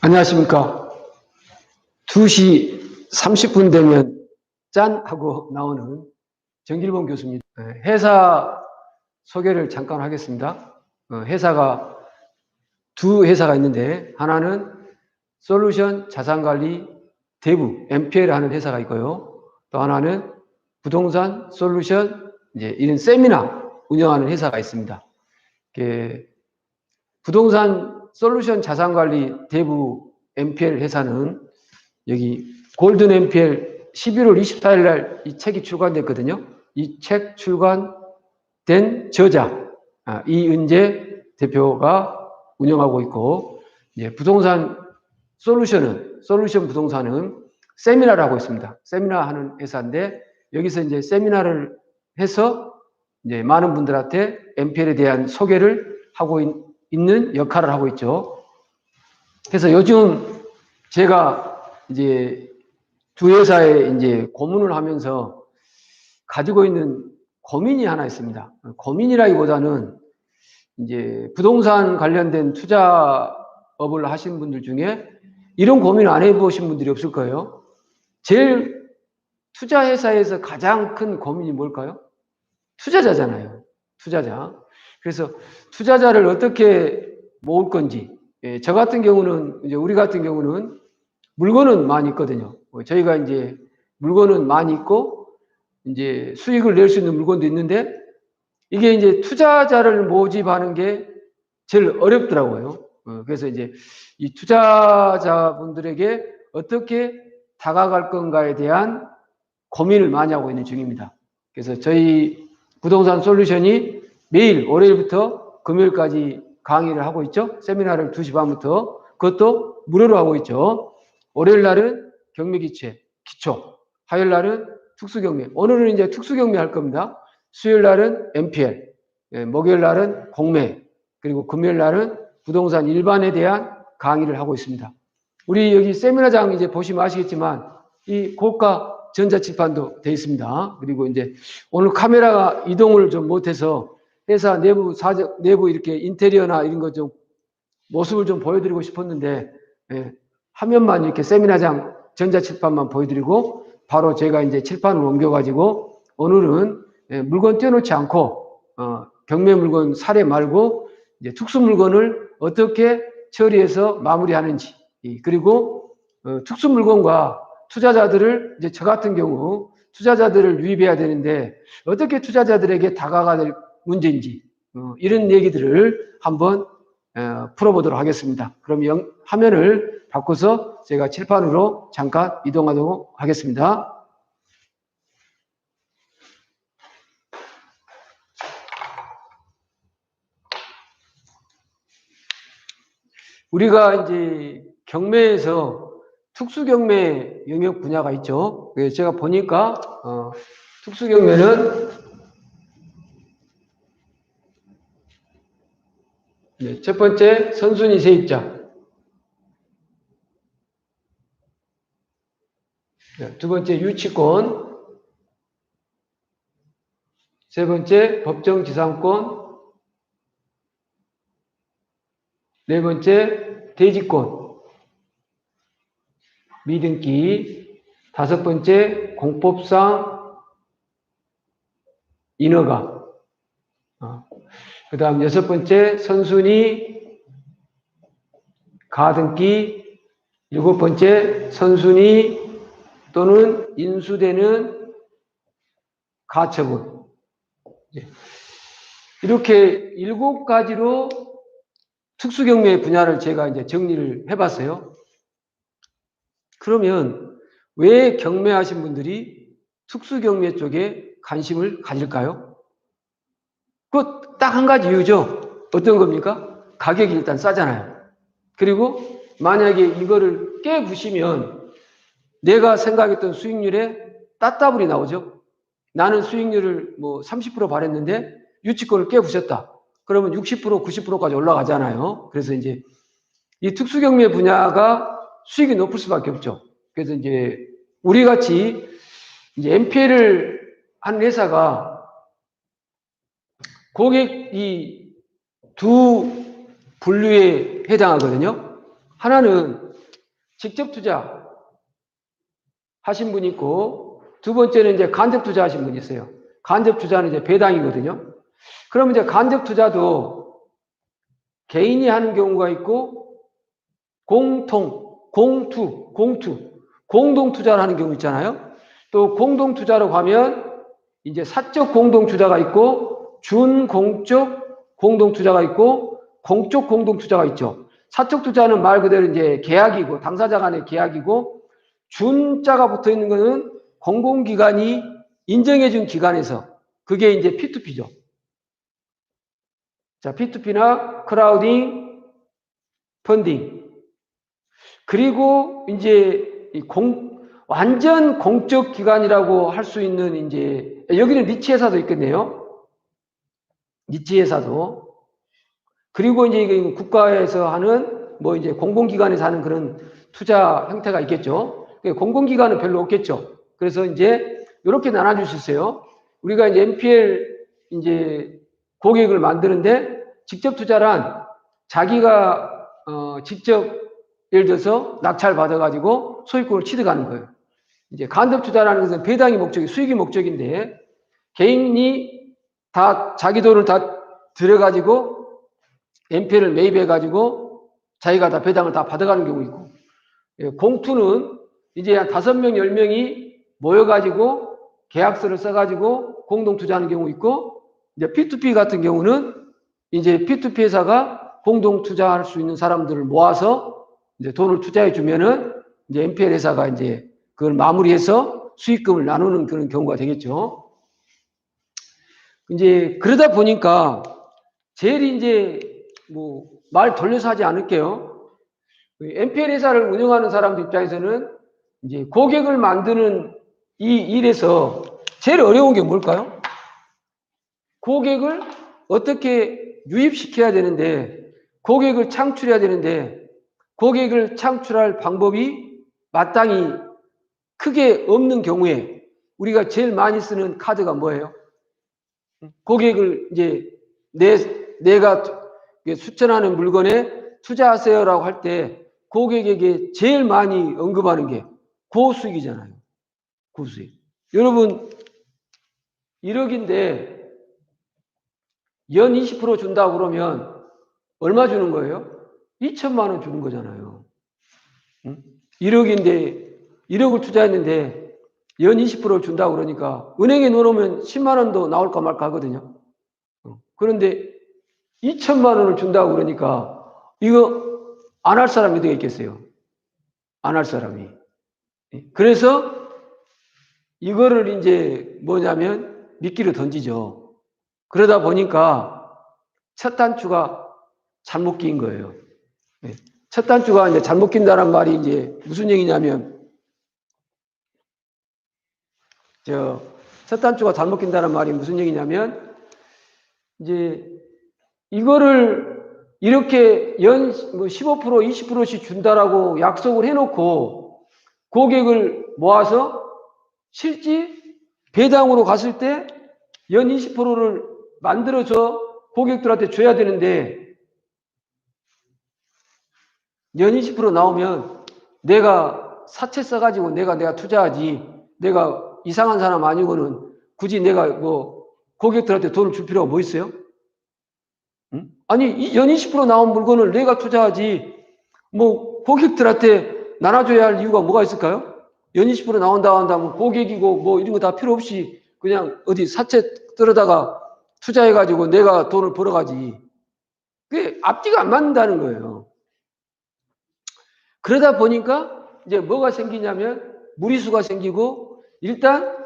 안녕하십니까. 2시 30분 되면 짠! 하고 나오는 정길봉 교수입니다. 회사 소개를 잠깐 하겠습니다. 회사가 두 회사가 있는데 하나는 솔루션 자산관리 대부 MPL 하는 회사가 있고요. 또 하나는 부동산 솔루션 이런 세미나 운영하는 회사가 있습니다. 부동산 솔루션 자산관리 대부 MPL 회사는 여기 골든 MPL 11월 24일 날 이 책이 출간됐거든요. 이 책 출간된 저자 이은재 대표가 운영하고 있고, 부동산 솔루션 부동산은 세미나를 하고 있습니다. 세미나 하는 회사인데 여기서 이제 세미나를 해서 이제 많은 분들한테 MPL에 대한 소개를 하고 있는 역할을 하고 있죠. 그래서 요즘 제가 이제 두 회사에 이제 고문을 하면서 가지고 있는 고민이 하나 있습니다. 고민이라기보다는 이제 부동산 관련된 투자업을 하신 분들 중에 이런 고민 안 해보신 분들이 없을 거예요. 제일 투자 회사에서 가장 큰 고민이 뭘까요? 투자자잖아요. 투자자. 그래서 투자자를 어떻게 모을 건지, 저 같은 경우는, 이제 우리 같은 경우는 물건은 많이 있거든요. 저희가 이제 물건은 많이 있고, 이제 수익을 낼 수 있는 물건도 있는데, 이게 이제 투자자를 모집하는 게 제일 어렵더라고요. 그래서 이제 이 투자자분들에게 어떻게 다가갈 건가에 대한 고민을 많이 하고 있는 중입니다. 그래서 저희 부동산 솔루션이 매일 월요일부터 금요일까지 강의를 하고 있죠. 세미나를 2시 반부터. 그것도 무료로 하고 있죠. 월요일 날은 경매기초, 화요일 날은 특수경매. 오늘은 이제 특수경매 할 겁니다. 수요일 날은 MPL, 목요일 날은 공매, 그리고 금요일 날은 부동산 일반에 대한 강의를 하고 있습니다. 우리 여기 세미나장 이제 보시면 아시겠지만 이 고가 전자칠판도 되어 있습니다. 그리고 이제 오늘 카메라가 이동을 좀 못해서 회사 내부 이렇게 인테리어나 이런 것 좀 모습을 좀 보여드리고 싶었는데, 화면만 이렇게 세미나장 전자칠판만 보여드리고 바로 제가 이제 칠판을 옮겨가지고 오늘은 물건 떼어놓지 않고 경매 물건 사례 말고 이제 특수 물건을 어떻게 처리해서 마무리하는지, 그리고 특수 물건과 투자자들을 이제 저 같은 경우 투자자들을 유입해야 되는데 어떻게 투자자들에게 다가가야 될 문제인지 이런 얘기들을 한번 풀어보도록 하겠습니다. 그럼 화면을 바꿔서 제가 칠판으로 잠깐 이동하도록 하겠습니다. 우리가 이제 경매에서 특수경매 영역 분야가 있죠. 제가 보니까 특수경매는 첫 번째 선순위 세입자, 두 번째 유치권, 세 번째 법정지상권, 네 번째 대지권, 미등기, 다섯 번째 공법상 인허가, 그 다음 여섯 번째 선순위 가등기, 일곱 번째 선순위 또는 인수되는 가처분. 이렇게 7가지로 특수경매 분야를 제가 이제 정리를 해봤어요. 그러면 왜 경매하신 분들이 특수경매 쪽에 관심을 가질까요? 그 딱 한 가지 이유죠. 어떤 겁니까? 가격이 일단 싸잖아요. 그리고 만약에 이거를 깨부시면 내가 생각했던 수익률에 따따블이 나오죠. 나는 수익률을 뭐 30% 바랬는데 유치권을 깨부셨다. 그러면 60%, 90%까지 올라가잖아요. 그래서 이제 이 특수경매 분야가 수익이 높을 수밖에 없죠. 그래서 이제 우리 같이 이제 MPL을 한 회사가 고객이 두 분류에 해당하거든요. 하나는 직접 투자 하신 분이 있고, 두 번째는 이제 간접 투자 하신 분이 있어요. 간접 투자는 이제 배당이거든요. 그러면 이제 간접 투자도 개인이 하는 경우가 있고, 공동 투자를 하는 경우 있잖아요. 또 공동 투자로 가면 이제 사적 공동 투자가 있고, 준공적 공동 투자가 있고, 공적 공동 투자가 있죠. 사적 투자는 말 그대로 이제 계약이고, 당사자 간의 계약이고, 준자가 붙어 있는 것은 공공기관이 인정해준 기관에서, 그게 이제 P2P죠. 자, P2P나 크라우딩, 펀딩. 그리고 이제 완전 공적 기관이라고 할 수 있는 이제, 여기는 니치 회사도 있겠네요. 니치 회사도. 그리고 이제 국가에서 하는, 뭐 이제 공공기관에서 하는 그런 투자 형태가 있겠죠. 공공기관은 별로 없겠죠. 그래서 이제 이렇게 나눠줄 수 있어요. 우리가 이제 NPL 이제 고객을 만드는데, 직접 투자란 자기가 직접 예를 들어서 낙찰 받아가지고 소유권을 취득하는 거예요. 이제 간접 투자라는 것은 배당이 목적이, 수익이 목적인데, 개인이 다 자기 돈을 다 들여가지고 NPL을 매입해가지고 자기가 다 배당을 다 받아가는 경우 있고, 공투는 이제 한 5명, 10명이 모여가지고 계약서를 써가지고 공동 투자하는 경우 있고, 이제 P2P 같은 경우는 이제 P2P 회사가 공동 투자할 수 있는 사람들을 모아서 이제 돈을 투자해 주면은 이제 NPL 회사가 이제 그걸 마무리해서 수익금을 나누는 그런 경우가 되겠죠. 이제 그러다 보니까 제일 이제 뭐 말 돌려서 하지 않을게요. NPL 회사를 운영하는 사람들 입장에서는 이제 고객을 만드는 이 일에서 제일 어려운 게 뭘까요? 고객을 어떻게 유입시켜야 되는데, 고객을 창출해야 되는데, 고객을 창출할 방법이 마땅히 크게 없는 경우에 우리가 제일 많이 쓰는 카드가 뭐예요? 고객을 이제 내가 추천하는 물건에 투자하세요라고 할 때 고객에게 제일 많이 언급하는 게 고수익이잖아요. 고수익. 여러분 1억인데 연 20% 준다고 그러면 얼마 주는 거예요? 2천만 원 주는 거잖아요. 1억인데 1억을 투자했는데 연 20% 준다고 그러니까 은행에 넣어놓으면 10만 원도 나올까 말까 하거든요. 그런데 2천만 원을 준다고 그러니까 이거 안 할 사람이 어디 있겠어요? 안 할 사람이. 그래서 이거를 이제 뭐냐면 미끼를 던지죠. 그러다 보니까 첫 단추가 잘못 낀 거예요. 첫 단추가 이제 잘못 낀다는 말이 이제 무슨 얘기냐면, 첫 단추가 잘못 낀다는 말이 무슨 얘기냐면, 이제 이거를 이렇게 연 15%, 20%씩 준다라고 약속을 해놓고 고객을 모아서 실제 배당으로 갔을 때 연 20%를 만들어서 고객들한테 줘야 되는데, 연 20% 나오면 내가 사채 써가지고 내가 투자하지, 내가 이상한 사람 아니고는 굳이 내가 뭐 고객들한테 돈을 줄 필요가 뭐 있어요? 응? 아니 연 20% 나온 물건을 내가 투자하지 뭐 고객들한테 나눠줘야 할 이유가 뭐가 있을까요? 연 20% 나온다 한다면 고객이고 뭐 이런 거 다 필요 없이 그냥 어디 사채 들어다가 투자해가지고 내가 돈을 벌어가지. 그게 앞뒤가 안 맞는다는 거예요. 그러다 보니까 이제 뭐가 생기냐면 무리수가 생기고, 일단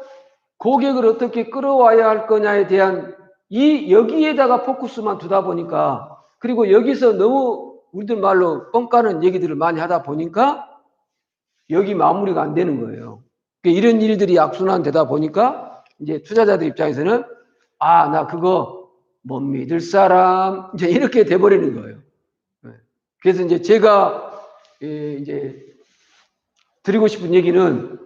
고객을 어떻게 끌어와야 할 거냐에 대한 여기에다가 포커스만 두다 보니까, 그리고 여기서 너무 우리들 말로 뻥 까는 얘기들을 많이 하다 보니까 여기 마무리가 안 되는 거예요. 이런 일들이 악순환되다 보니까 이제 투자자들 입장에서는 나 그거 못 믿을 사람, 이제 이렇게 돼버리는 거예요. 그래서 이제 제가 이제 드리고 싶은 얘기는,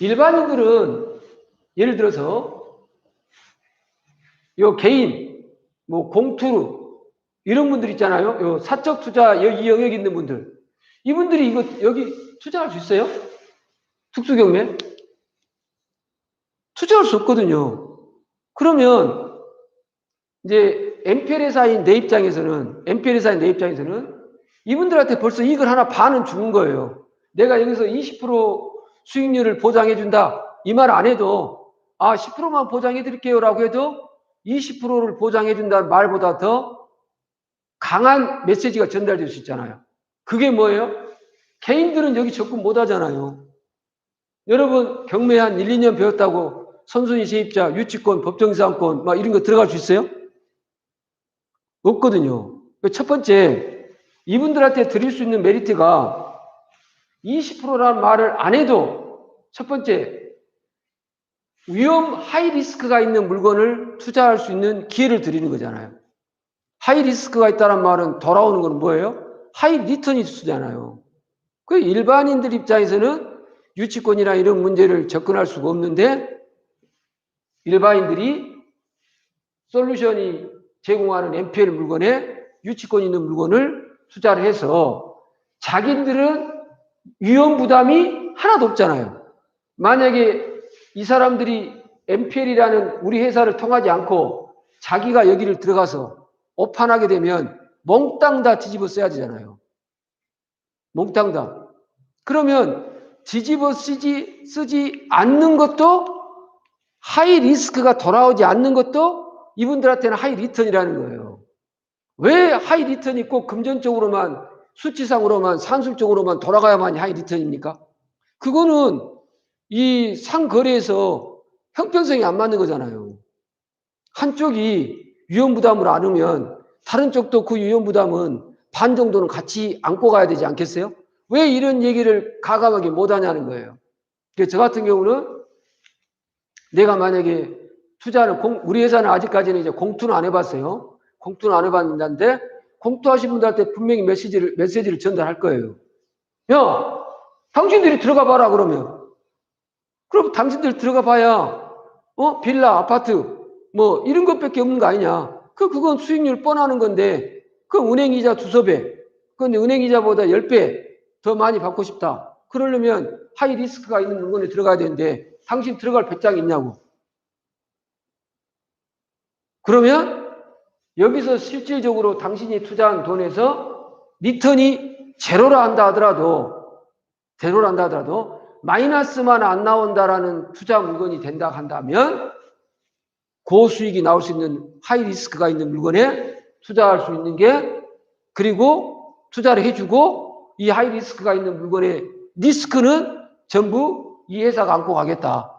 일반인들은 예를 들어서 요 개인 뭐 공투 이런 분들 있잖아요. 요 사적 투자 이 영역에 있는 분들. 이분들이 이거 여기 투자할 수 있어요? 특수경매? 투자할 수 없거든요. 그러면 이제 MPL 회사인 내 입장에서는 이분들한테 벌써 이익을 하나 반은 주는 거예요. 내가 여기서 20% 수익률을 보장해 준다. 이 말 안 해도 10%만 보장해 드릴게요 라고 해도 20%를 보장해 준다는 말보다 더 강한 메시지가 전달될 수 있잖아요. 그게 뭐예요? 개인들은 여기 접근 못 하잖아요. 여러분 경매 한 1, 2년 배웠다고 선순위 세입자, 유치권, 법정지상권 막 이런 거 들어갈 수 있어요? 없거든요. 첫 번째, 이분들한테 드릴 수 있는 메리트가 20%라는 말을 안 해도 첫 번째, 하이 리스크가 있는 물건을 투자할 수 있는 기회를 드리는 거잖아요. 하이 리스크가 있다는 말은 돌아오는 건 뭐예요? 하이 리턴이 수잖아요. 그 일반인들 입장에서는 유치권이나 이런 문제를 접근할 수가 없는데 일반인들이 솔루션이 제공하는 MPL 물건에 유치권 있는 물건을 투자를 해서 자기들은 위험 부담이 하나도 없잖아요. 만약에 이 사람들이 MPL이라는 우리 회사를 통하지 않고 자기가 여기를 들어가서 오판하게 되면 몽땅 다 뒤집어 써야 되잖아요. 몽땅 다. 그러면 뒤집어 쓰지 않는 것도 하이 리스크가 돌아오지 않는 것도 이분들한테는 하이 리턴이라는 거예요. 왜 하이 리턴이 꼭 금전적으로만 수치상으로만 산술적으로만 돌아가야만 하이 리턴입니까? 그거는 이 상거래에서 형평성이 안 맞는 거잖아요. 한쪽이 위험부담을 안으면 다른 쪽도 그 위험부담은 반 정도는 같이 안고 가야 되지 않겠어요? 왜 이런 얘기를 가감하게 못하냐는 거예요. 그래서 저 같은 경우는 내가 만약에 투자는 우리 회사는 아직까지는 이제 공투는 안 해봤어요. 공투는 안 해봤는데 공투하신 분들한테 분명히 메시지를 전달할 거예요. 야, 당신들이 들어가 봐라 그러면. 그럼 당신들 들어가 봐야 빌라, 아파트 뭐 이런 것밖에 없는 거 아니냐. 그건 수익률 뻔하는 건데 그 은행이자 두세 배. 그런데 은행이자보다 10배 더 많이 받고 싶다. 그러려면 하이 리스크가 있는 물건에 들어가야 되는데 당신 들어갈 배짱이 있냐고. 그러면 여기서 실질적으로 당신이 투자한 돈에서 리턴이 제로라 한다 하더라도 마이너스만 안 나온다라는 투자 물건이 된다 한다면 고수익이 나올 수 있는 하이 리스크가 있는 물건에 투자할 수 있는 게 그리고 투자를 해주고 이 하이 리스크가 있는 물건의 리스크는 전부 이 회사가 안고 가겠다.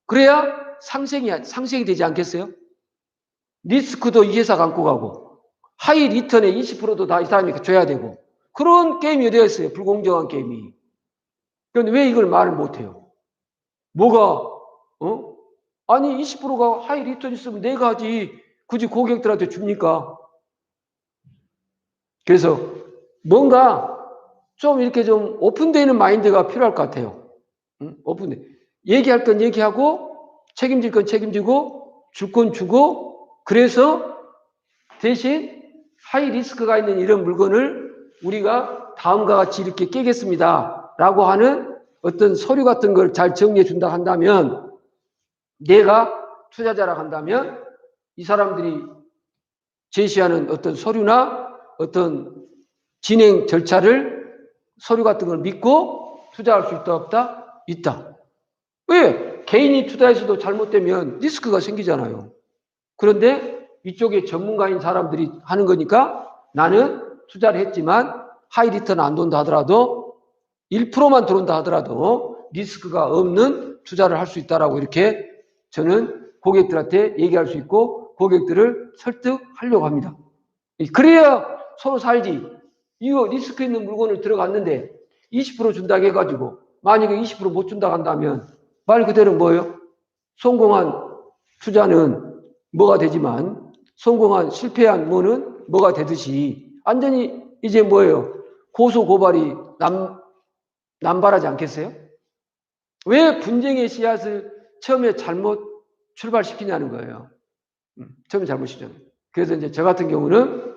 그래야 상생이 되지 않겠어요? 리스크도 이 회사가 안고 가고 하이 리턴의 20%도 다 이 사람이 줘야 되고 그런 게임이 되어 있어요. 불공정한 게임이. 그런데 왜 이걸 말을 못해요? 뭐가 아니 20%가 하이 리턴 있으면 내가 하지 굳이 고객들한테 줍니까? 그래서 뭔가 좀 이렇게 좀 오픈되는 마인드가 필요할 것 같아요. 오픈돼. 얘기할 건 얘기하고 책임질 건 책임지고 줄 건 주고 그래서 대신 하이 리스크가 있는 이런 물건을 우리가 다음과 같이 이렇게 깨겠습니다. 라고 하는 어떤 서류 같은 걸 잘 정리해 준다 한다면 내가 투자자라 한다면 이 사람들이 제시하는 어떤 서류나 어떤 진행 절차를 서류 같은 걸 믿고 투자할 수 있다 없다? 있다. 왜? 개인이 투자해서도 잘못되면 리스크가 생기잖아요. 그런데 이쪽에 전문가인 사람들이 하는 거니까 나는 투자를 했지만 하이 리턴 안 돈다 하더라도 1%만 들어온다 하더라도 리스크가 없는 투자를 할 수 있다라고 이렇게 저는 고객들한테 얘기할 수 있고 고객들을 설득하려고 합니다. 그래야 서로 살지. 이거 리스크 있는 물건을 들어갔는데 20% 준다고 해가지고 만약에 20% 못 준다고 한다면 말 그대로 뭐예요? 성공한 투자는 뭐가 되지만 성공한 실패한 뭐는 뭐가 되듯이 완전히 이제 뭐예요? 고소 고발이 남발하지 않겠어요? 왜 분쟁의 씨앗을 처음에 잘못 출발시키냐는 거예요. 처음에 잘못이죠. 그래서 이제 저 같은 경우는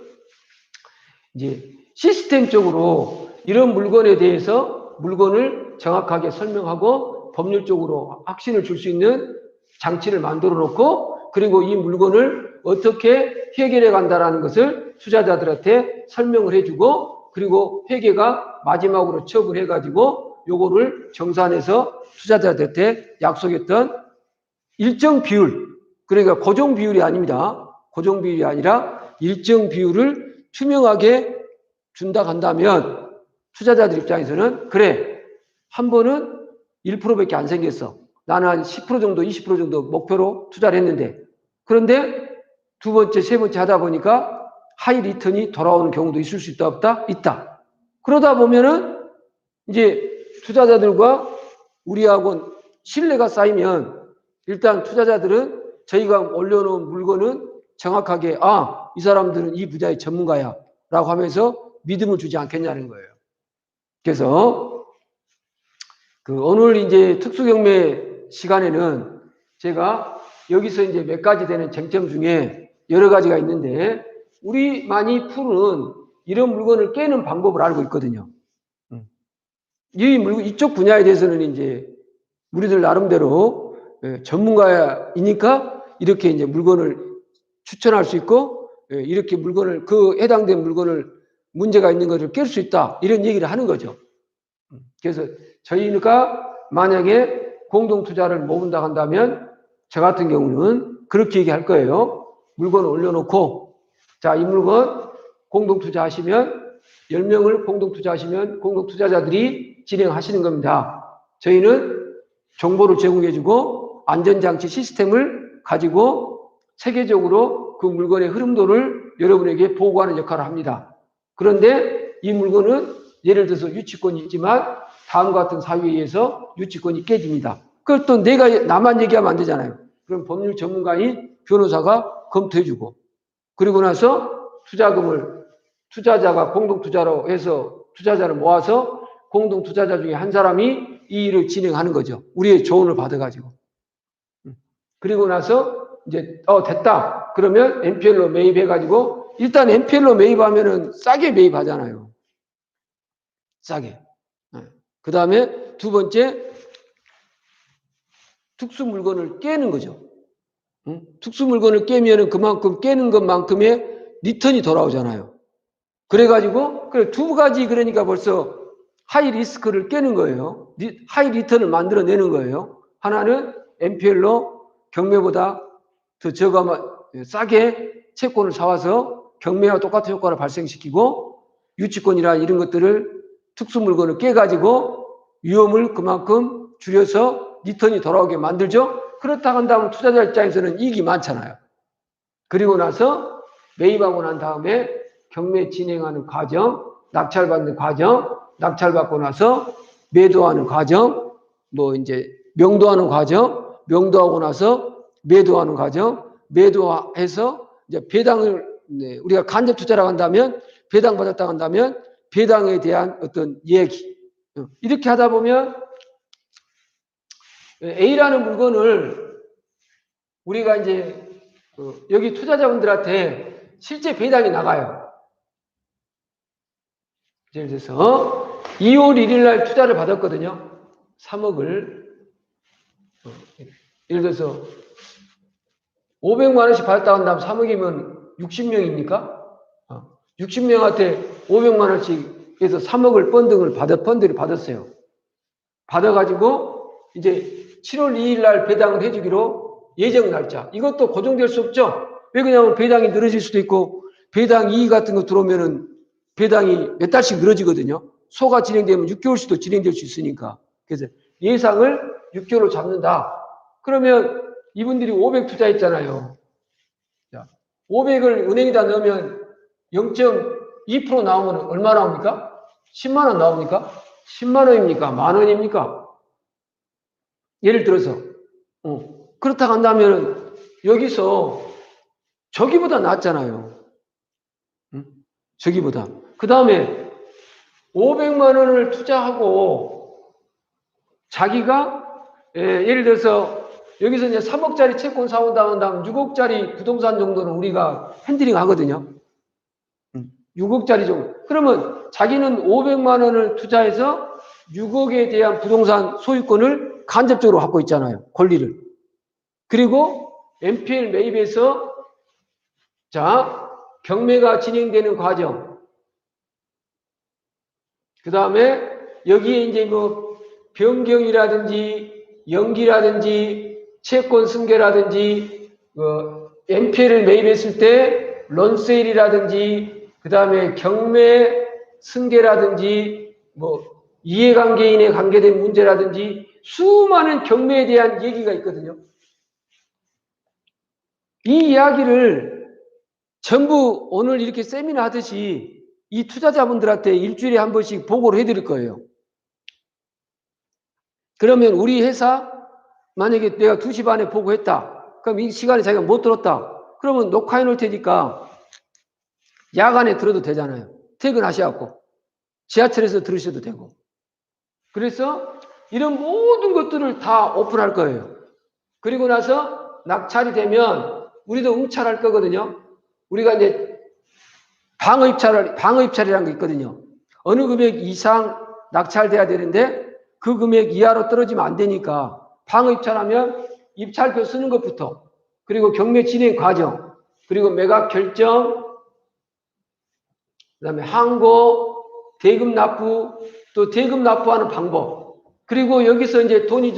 이제 시스템적으로 이런 물건에 대해서 물건을 정확하게 설명하고 법률적으로 확신을 줄 수 있는 장치를 만들어 놓고, 그리고 이 물건을 어떻게 해결해 간다라는 것을 투자자들한테 설명을 해주고, 그리고 회계가 마지막으로 첩을 해가지고 요거를 정산해서 투자자들한테 약속했던 일정 비율, 그러니까 고정 비율이 아닙니다. 고정 비율이 아니라 일정 비율을 투명하게 준다 한다면 투자자들 입장에서는 그래, 한 번은 1%밖에 안 생겼어. 나는 한 10% 정도, 20% 정도 목표로 투자를 했는데, 그런데 두 번째, 세 번째 하다 보니까 하이 리턴이 돌아오는 경우도 있을 수 있다, 없다? 있다. 그러다 보면은 이제 투자자들과 우리하고 신뢰가 쌓이면 일단 투자자들은 저희가 올려놓은 물건은 정확하게 이 사람들은 이 분야의 전문가야 라고 하면서 믿음을 주지 않겠냐는 거예요. 그래서 오늘 이제 특수경매 시간에는 제가 여기서 이제 몇 가지 되는 쟁점 중에 여러 가지가 있는데, 우리 많이 풀은 이런 물건을 깨는 방법을 알고 있거든요. 이쪽 분야에 대해서는 이제 우리들 나름대로 전문가이니까 이렇게 이제 물건을 추천할 수 있고, 이렇게 물건을, 해당된 물건을 문제가 있는 것을 깰 수 있다, 이런 얘기를 하는 거죠. 그래서 저희가 만약에 공동투자를 모은다 한다면 저 같은 경우는 그렇게 얘기할 거예요. 물건을 올려놓고, 자, 이 물건 공동투자 하시면 10명을 공동투자 하시면 공동투자자들이 진행하시는 겁니다. 저희는 정보를 제공해주고 안전장치 시스템을 가지고 체계적으로 그 물건의 흐름도를 여러분에게 보고하는 역할을 합니다. 그런데 이 물건은 예를 들어서 유치권이 있지만 다음과 같은 사유에 의해서 유치권이 깨집니다. 그걸 또 나만 얘기하면 안 되잖아요. 그럼 법률 전문가인 변호사가 검토해주고, 그리고 나서 투자금을 투자자가 공동투자로 해서 투자자를 모아서 공동투자자 중에 한 사람이 이 일을 진행하는 거죠. 우리의 조언을 받아가지고. 그리고 나서 이제 됐다. 그러면 NPL로 매입해가지고, 일단 NPL로 매입하면은 싸게 매입하잖아요. 싸게. 그 다음에 두 번째, 특수 물건을 깨는 거죠. 특수 물건을 깨면은 그만큼 깨는 것만큼의 리턴이 돌아오잖아요. 그래가지고 두 가지, 그러니까 벌써 하이 리스크를 깨는 거예요. 하이 리턴을 만들어내는 거예요. 하나는 NPL로 경매보다 더 싸게 채권을 사와서 경매와 똑같은 효과를 발생시키고, 유치권이나 이런 것들을 특수 물건을 깨가지고 위험을 그만큼 줄여서 리턴이 돌아오게 만들죠. 그렇다 한다면 투자자 입장에서는 이익이 많잖아요. 그리고 나서 매입하고 난 다음에 경매 진행하는 과정, 낙찰받는 과정, 낙찰받고 나서 매도하는 과정, 이제 명도하는 과정, 명도하고 나서 매도하는 과정, 매도해서 이제 배당을, 우리가 간접 투자라고 한다면 배당 받았다고 한다면 배당에 대한 어떤 얘기, 이렇게 하다 보면 A라는 물건을 우리가 이제 여기 투자자분들한테 실제 배당이 나가요. 예를 들어서 2월 1일 날 투자를 받았거든요. 3억을. 예를 들어서 500만 원씩 받았다고 한다면 3억이면 60명입니까? 60명한테 500만 원씩 해서 3억을 펀드를 받았어요. 받아가지고 이제 7월 2일 날 배당을 해주기로 예정 날짜. 이것도 고정될 수 없죠. 왜 그러냐면 배당이 늘어질 수도 있고, 배당 이익 같은 거 들어오면은 배당이 몇 달씩 늘어지거든요. 소가 진행되면 6개월씩도 진행될 수 있으니까. 그래서 예상을 6개월로 잡는다. 그러면 이분들이 500 투자했잖아요. 500을 은행에다 넣으면 0.2% 나오면 얼마 나옵니까? 10만 원 나옵니까? 10만 원입니까? 만 원입니까? 예를 들어서 그렇다고 한다면 여기서 저기보다 낫잖아요. 저기보다. 그 다음에 500만 원을 투자하고 자기가 예를 들어서 여기서 이제 3억짜리 채권 사온다면 6억짜리 부동산 정도는 우리가 핸들링 하거든요. 6억짜리 정도. 그러면 자기는 500만 원을 투자해서 6억에 대한 부동산 소유권을 간접적으로 갖고 있잖아요. 권리를. 그리고 NPL 매입에서 자, 경매가 진행되는 과정. 그 다음에 여기에 이제 뭐 변경이라든지 연기라든지 채권 승계라든지 NPL을 매입했을 때 런세일이라든지 그 다음에 경매 승계라든지 뭐 이해관계인에 관계된 문제라든지 수많은 경매에 대한 얘기가 있거든요. 이 이야기를 전부 오늘 이렇게 세미나 하듯이 이 투자자분들한테 일주일에 한 번씩 보고를 해드릴 거예요. 그러면 우리 회사 만약에 내가 2시 반에 보고했다. 그럼 이 시간에 자기가 못 들었다. 그러면 녹화해 놓을 테니까 야간에 들어도 되잖아요. 퇴근하셔갖고 지하철에서 들으셔도 되고. 그래서 이런 모든 것들을 다 오픈할 거예요. 그리고 나서 낙찰이 되면 우리도 응찰할 거거든요. 우리가 이제 방어입찰이라는 게 있거든요. 어느 금액 이상 낙찰돼야 되는데 그 금액 이하로 떨어지면 안 되니까 방어입찰하면 입찰표 쓰는 것부터 그리고 경매 진행 과정 그리고 매각 결정 그다음에 항고 대금 납부 또 대금 납부하는 방법 그리고 여기서 이제 돈이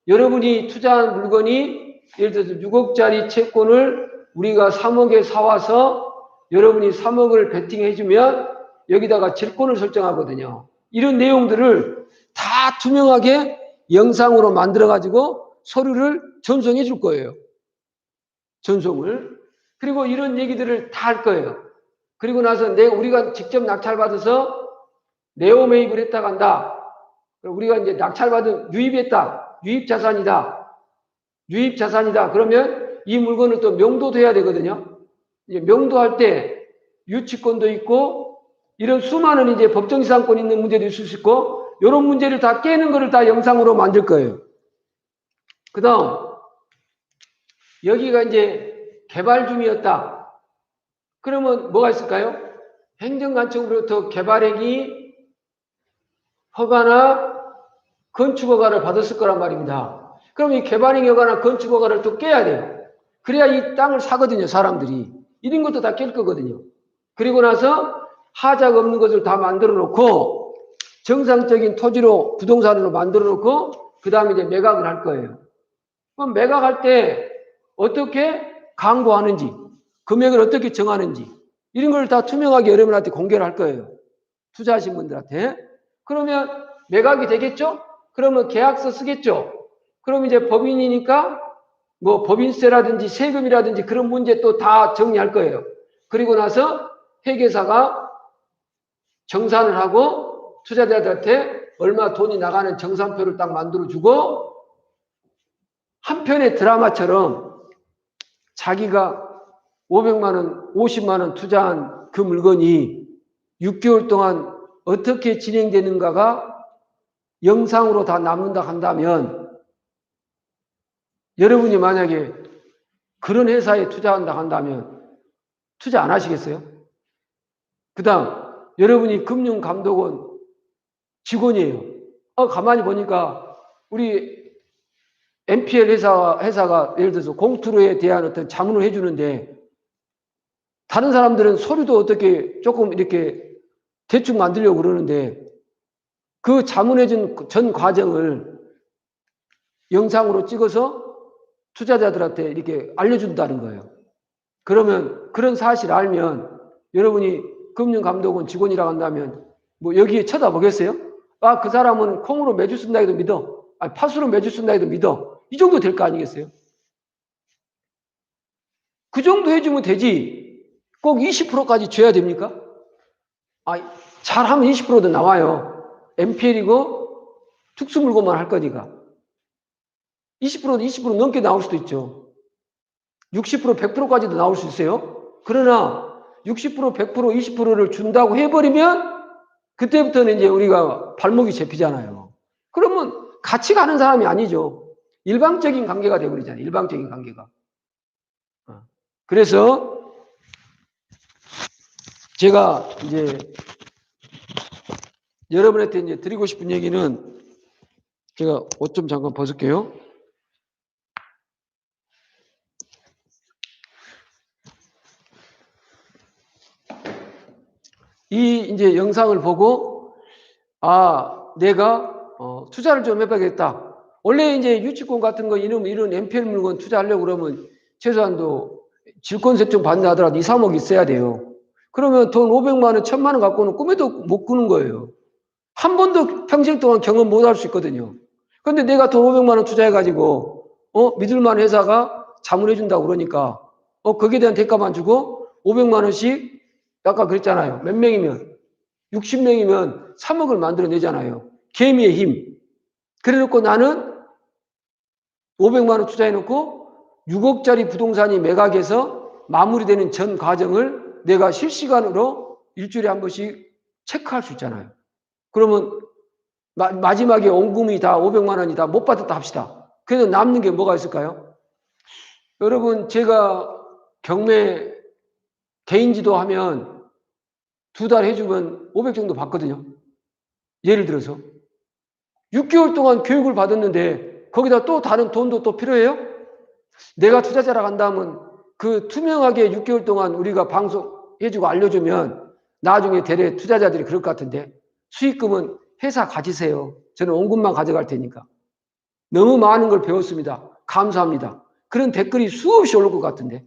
여러분이 투자한 물건이 예를 들어서 6억짜리 채권을 우리가 3억에 사와서 여러분이 3억을 베팅해주면 여기다가 질권을 설정하거든요. 이런 내용들을 다 투명하게 영상으로 만들어가지고 서류를 전송해 줄 거예요. 전송을. 그리고 이런 얘기들을 다 할 거예요. 그리고 나서 우리가 직접 낙찰받아서 네오 매입을 했다 간다. 우리가 이제 낙찰받은 유입했다. 유입자산이다. 유입자산이다. 그러면 이 물건을 또 명도도 해야 되거든요. 이제 명도할 때 유치권도 있고 이런 수많은 이제 법정지상권 있는 문제도 있을 수 있고 이런 문제를 다 깨는 거를 다 영상으로 만들 거예요. 그 다음 여기가 이제 개발 중이었다. 그러면 뭐가 있을까요? 행정관청으로부터 개발행위 허가나 건축허가를 받았을 거란 말입니다. 그럼 이 개발행위 허가나 건축허가를 또 깨야 돼요. 그래야 이 땅을 사거든요. 사람들이. 이런 것도 다 깰 거거든요. 그리고 나서 하자가 없는 것을 다 만들어 놓고 정상적인 토지로 부동산으로 만들어 놓고 그 다음에 이제 매각을 할 거예요. 그럼 매각할 때 어떻게 광고하는지 금액을 어떻게 정하는지 이런 걸 다 투명하게 여러분한테 공개를 할 거예요. 투자하신 분들한테. 그러면 매각이 되겠죠? 그러면 계약서 쓰겠죠? 그럼 이제 법인이니까 뭐 법인세라든지 세금이라든지 그런 문제 또 다 정리할 거예요. 그리고 나서 회계사가 정산을 하고 투자자들한테 얼마 돈이 나가는 정산표를 딱 만들어주고 한편의 드라마처럼 자기가 500만 원, 50만 원 투자한 그 물건이 6개월 동안 어떻게 진행되는가가 영상으로 다 남는다 한다면 여러분이 만약에 그런 회사에 투자한다 한다면 투자 안 하시겠어요? 그 다음 여러분이 금융감독원 직원이에요. 가만히 보니까 우리 NPL 회사가 예를 들어서 공투로에 대한 어떤 자문을 해주는데 다른 사람들은 서류도 어떻게 조금 이렇게 대충 만들려고 그러는데 그 자문해준 전 과정을 영상으로 찍어서 투자자들한테 이렇게 알려준다는 거예요. 그러면 그런 사실 알면 여러분이 금융감독원 직원이라고 한다면 뭐 여기에 쳐다보겠어요? 그 사람은 콩으로 매주 쓴다 해도 믿어. 팥으로 매주 쓴다 해도 믿어. 이 정도 될 거 아니겠어요? 그 정도 해주면 되지. 꼭 20%까지 줘야 됩니까? 잘하면 20%도 나와요. NPL이고 특수물건만 할 거니까. 20%도 20% 넘게 나올 수도 있죠. 60%, 100%까지도 나올 수 있어요. 그러나 60%, 100%, 20%를 준다고 해버리면 그때부터는 이제 우리가 발목이 잡히잖아요. 그러면 같이 가는 사람이 아니죠. 일방적인 관계가 되어버리잖아요. 일방적인 관계가. 그래서 제가 이제 여러분한테 이제 드리고 싶은 얘기는, 제가 옷 좀 잠깐 벗을게요. 이 이제 영상을 보고, 내가 투자를 좀 해봐야겠다. 원래 이제 유치권 같은 거 이런 NPL 물건 투자하려고 그러면 최소한도 질권세점 받는다 하더라도 2, 3억 있어야 돼요. 그러면 돈 500만 원, 1000만 원 갖고는 꿈에도 못 꾸는 거예요. 한 번도 평생 동안 경험 못 할 수 있거든요. 그런데 내가 돈 500만 원 투자해가지고 믿을만한 회사가 자문해준다고 그러니까 거기에 대한 대가만 주고 500만 원씩, 아까 그랬잖아요. 몇 명이면 60명이면 3억을 만들어내잖아요. 개미의 힘. 그래놓고 나는 500만 원 투자해놓고 6억짜리 부동산이 매각해서 마무리되는 전 과정을 내가 실시간으로 일주일에 한 번씩 체크할 수 있잖아요. 그러면 마지막에 원금이 다 500만 원이 다 못 받았다 합시다. 그래서 남는 게 뭐가 있을까요? 여러분, 제가 경매 개인지도 하면 2달 해주면 500 정도 받거든요. 예를 들어서 6개월 동안 교육을 받았는데 거기다 또 다른 돈도 또 필요해요? 내가 투자자라고 한다면 그 투명하게 6개월 동안 우리가 방송해주고 알려주면 나중에 대래 투자자들이 그럴 것 같은데, 수익금은 회사 가지세요. 저는 원금만 가져갈 테니까. 너무 많은 걸 배웠습니다. 감사합니다. 그런 댓글이 수없이 올 것 같은데.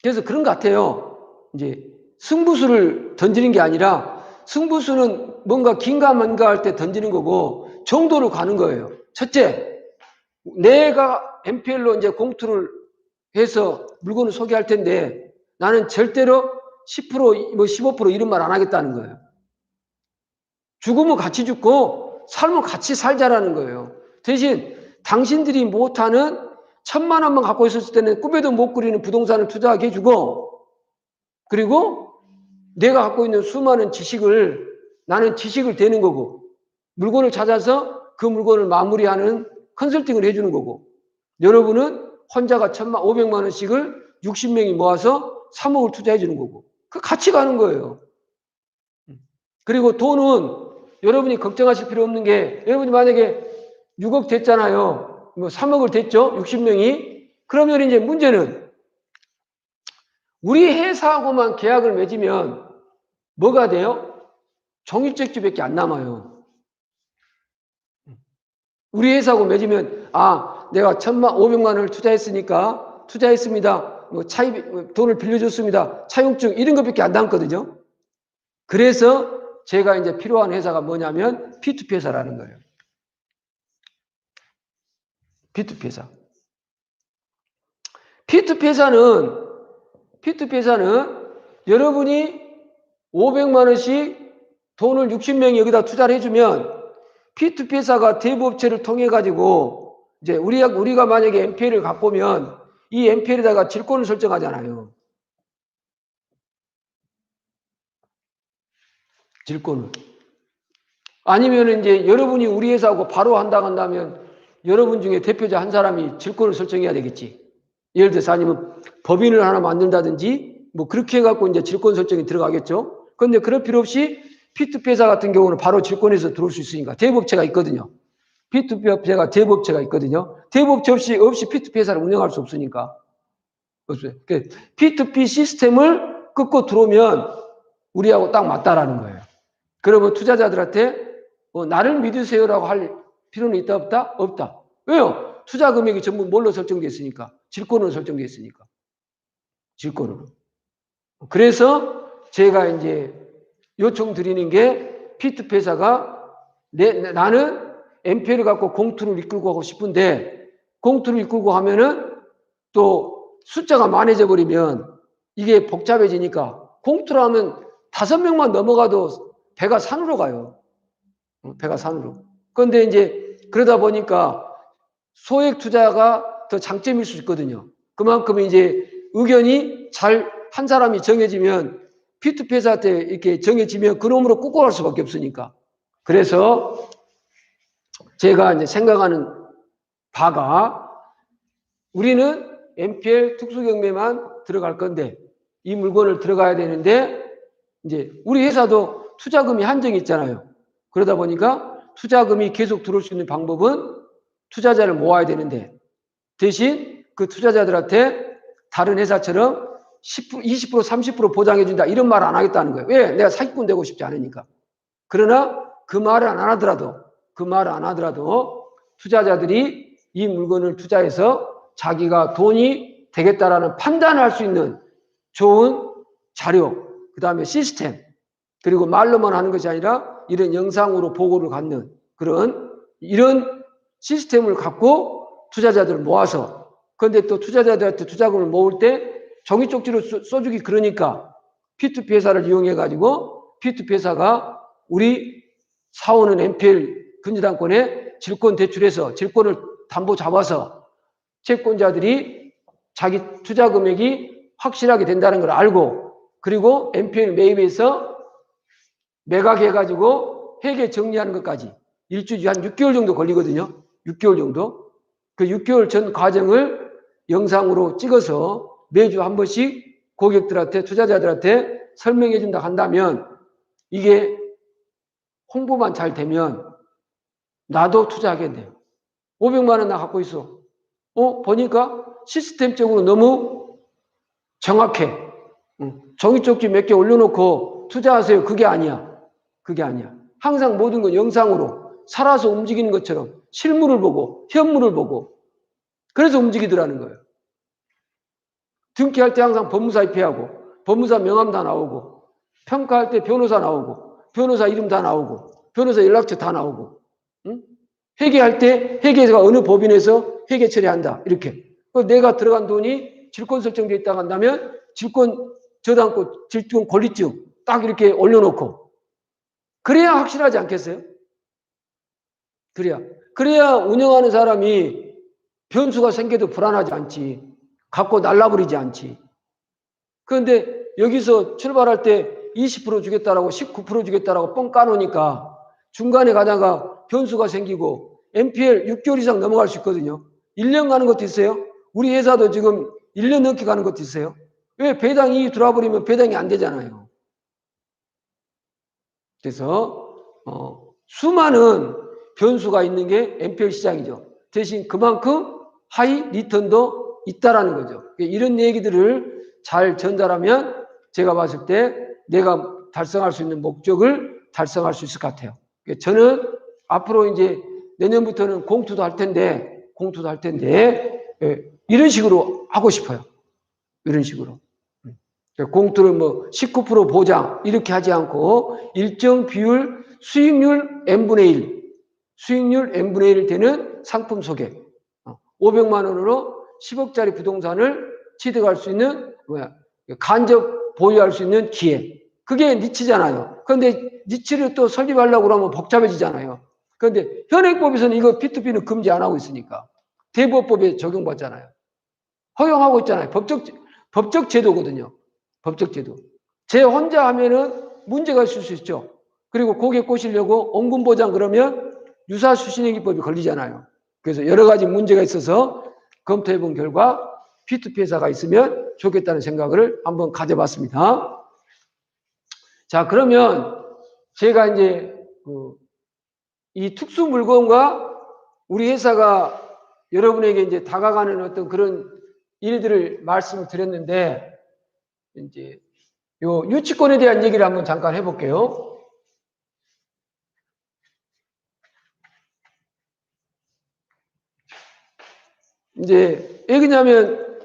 그래서 그런 것 같아요. 이제 승부수를 던지는 게 아니라, 승부수는 뭔가 긴가민가 할 때 던지는 거고 정도로 가는 거예요. 첫째, 내가 NPL로 이제 공투를 해서 물건을 소개할 텐데 나는 절대로 10%, 15% 이런 말 안 하겠다는 거예요. 죽으면 같이 죽고 살면 같이 살자라는 거예요. 대신 당신들이 못하는 1000만 원만 갖고 있었을 때는 꿈에도 못 그리는 부동산을 투자하게 해주고, 그리고 내가 갖고 있는 수많은 지식을, 나는 지식을 대는 거고, 물건을 찾아서 그 물건을 마무리하는 컨설팅을 해주는 거고, 여러분은 혼자가 500만 원씩을 60명이 모아서 3억을 투자해 주는 거고, 그 같이 가는 거예요. 그리고 돈은 여러분이 걱정하실 필요 없는 게, 여러분이 만약에 6억 됐잖아요. 3억을 됐죠? 60명이. 그러면 이제 문제는 우리 회사하고만 계약을 맺으면 뭐가 돼요? 종이책주밖에 안 남아요. 우리 회사하고 맺으면 내가 500만 원을 투자했습니다. 돈을 빌려줬습니다. 차용증 이런 것밖에 안 남거든요. 그래서 제가 이제 필요한 회사가 뭐냐면 P2P 회사라는 거예요. P2P 회사. P2P 회사는 여러분이 500만 원씩 돈을 60명이 여기다 투자를 해주면 P2P 회사가 대부업체를 통해 가지고 이제 우리가 만약에 NPL을 갖고 오면 이 NPL에다가 질권을 설정하잖아요. 질권을. 아니면 이제 여러분이 우리 회사하고 바로 한다면 여러분 중에 대표자 한 사람이 질권을 설정해야 되겠지. 예를 들어서 아니면 법인을 하나 만든다든지 그렇게 해갖고 이제 질권 설정이 들어가겠죠. 그런데 그럴 필요 없이 P2P 회사 같은 경우는 바로 질권에서 들어올 수 있으니까 대부업체가 있거든요. P2P 업체가 대부업체가 있거든요. 대부업체 없이 P2P 회사를 운영할 수 없으니까. P2P 시스템을 끊고 들어오면 우리하고 딱 맞다라는 거예요. 그러면 투자자들한테 나를 믿으세요라고 할 필요는 있다 없다? 없다. 왜요? 투자 금액이 전부 뭘로 설정되어 있으니까? 질권으로 설정되어 있으니까. 질권으로. 그래서 제가 이제 요청드리는 게 P2P 회사가 나는 NPL을 갖고 공투를 이끌고 하고 싶은데 공투를 이끌고 하면은 또 숫자가 많아져 버리면 이게 복잡해지니까 공투를 하면 5명만 넘어가도 배가 산으로 가요. 배가 산으로. 그런데 이제 그러다 보니까 소액 투자가 더 장점일 수 있거든요. 그만큼 이제 의견이 한 사람이 정해지면 P2P 회사한테 이렇게 정해지면 그놈으로 꾹꾹 할 수밖에 없으니까. 그래서 제가 이제 생각하는 바가 우리는 NPL 특수경매만 들어갈 건데 이 물건을 들어가야 되는데 이제 우리 회사도 투자금이 한정이 있잖아요. 그러다 보니까 투자금이 계속 들어올 수 있는 방법은 투자자를 모아야 되는데 대신 그 투자자들한테 다른 회사처럼 10%, 20%, 30% 보장해준다 이런 말 안 하겠다는 거예요. 왜? 내가 사기꾼 되고 싶지 않으니까. 그러나 그 말을 안 하더라도 투자자들이 이 물건을 투자해서 자기가 돈이 되겠다라는 판단을 할 수 있는 좋은 자료, 그 다음에 시스템, 그리고 말로만 하는 것이 아니라 이런 영상으로 보고를 갖는 이런 시스템을 갖고 투자자들을 모아서 그런데 또 투자자들한테 투자금을 모을 때 종이 쪽지로 써주기 그러니까 P2P 회사를 이용해 가지고 P2P 회사가 우리 사오는 NPL 근저당권에 질권 대출해서 질권을 담보 잡아서 채권자들이 자기 투자 금액이 확실하게 된다는 걸 알고 그리고 NPL 매입해서 매각해가지고 회계 정리하는 것까지 일주일 한 6개월 정도 걸리거든요. 6개월 정도. 그 6개월 전 과정을 영상으로 찍어서 매주 한 번씩 고객들한테 투자자들한테 설명해 준다 한다면 이게 홍보만 잘 되면 나도 투자하겠네요. 500만 원 나 갖고 있어. 보니까 시스템적으로 너무 정확해. 종이 쪽지 몇 개 올려놓고 투자하세요. 그게 아니야. 항상 모든 건 영상으로 살아서 움직이는 것처럼 실물을 보고 현물을 보고 그래서 움직이더라는 거예요. 등기할 때 항상 법무사 입회하고 법무사 명함 다 나오고 평가할 때 변호사 나오고 변호사 이름 다 나오고 변호사 연락처 다 나오고 회계할 때 회계가 어느 법인에서 회계 처리한다 이렇게 내가 들어간 돈이 질권 설정되어 있다고 한다면 질권 저당권 질권 권리증 딱 이렇게 올려놓고 그래야 확실하지 않겠어요? 그래야 운영하는 사람이 변수가 생겨도 불안하지 않지. 갖고 날라버리지 않지. 그런데 여기서 출발할 때 20% 주겠다라고 19% 주겠다라고 뻥 까놓으니까 중간에 가다가 변수가 생기고 NPL 6개월 이상 넘어갈 수 있거든요. 1년 가는 것도 있어요. 우리 회사도 지금 1년 넘게 가는 것도 있어요. 왜? 배당이 들어와버리면 배당이 안 되잖아요. 그래서 수많은 변수가 있는 게 NPL 시장이죠. 대신 그만큼 하이 리턴도 있다라는 거죠. 이런 얘기들을 잘 전달하면 제가 봤을 때 내가 달성할 수 있는 목적을 달성할 수 있을 것 같아요. 저는 앞으로 이제 내년부터는 공투도 할 텐데 이런 식으로 하고 싶어요. 이런 식으로. 공투를 19% 보장 이렇게 하지 않고 일정 비율 수익률 n분의 1 되는 상품 소개 500만 원으로 10억짜리 부동산을 취득할 수 있는 간접 보유할 수 있는 기회 그게 니치잖아요. 그런데 니치를 또 설립하려고 그러면 복잡해지잖아요. 그런데 현행법에서는 이거 P2P는 금지 안 하고 있으니까 대부업법에 적용받잖아요. 허용하고 있잖아요. 법적 제도거든요. 법적 제도. 제 혼자 하면은 문제가 있을 수 있죠. 그리고 고객 꼬시려고 원금보장 그러면 유사수신행위법이 걸리잖아요. 그래서 여러 가지 문제가 있어서 검토해 본 결과 P2P 회사가 있으면 좋겠다는 생각을 한번 가져봤습니다. 자, 그러면 제가 이제 이 특수 물건과 우리 회사가 여러분에게 이제 다가가는 어떤 그런 일들을 말씀을 드렸는데 이제 요 유치권에 대한 얘기를 한번 잠깐 해볼게요. 이제 왜 그러냐면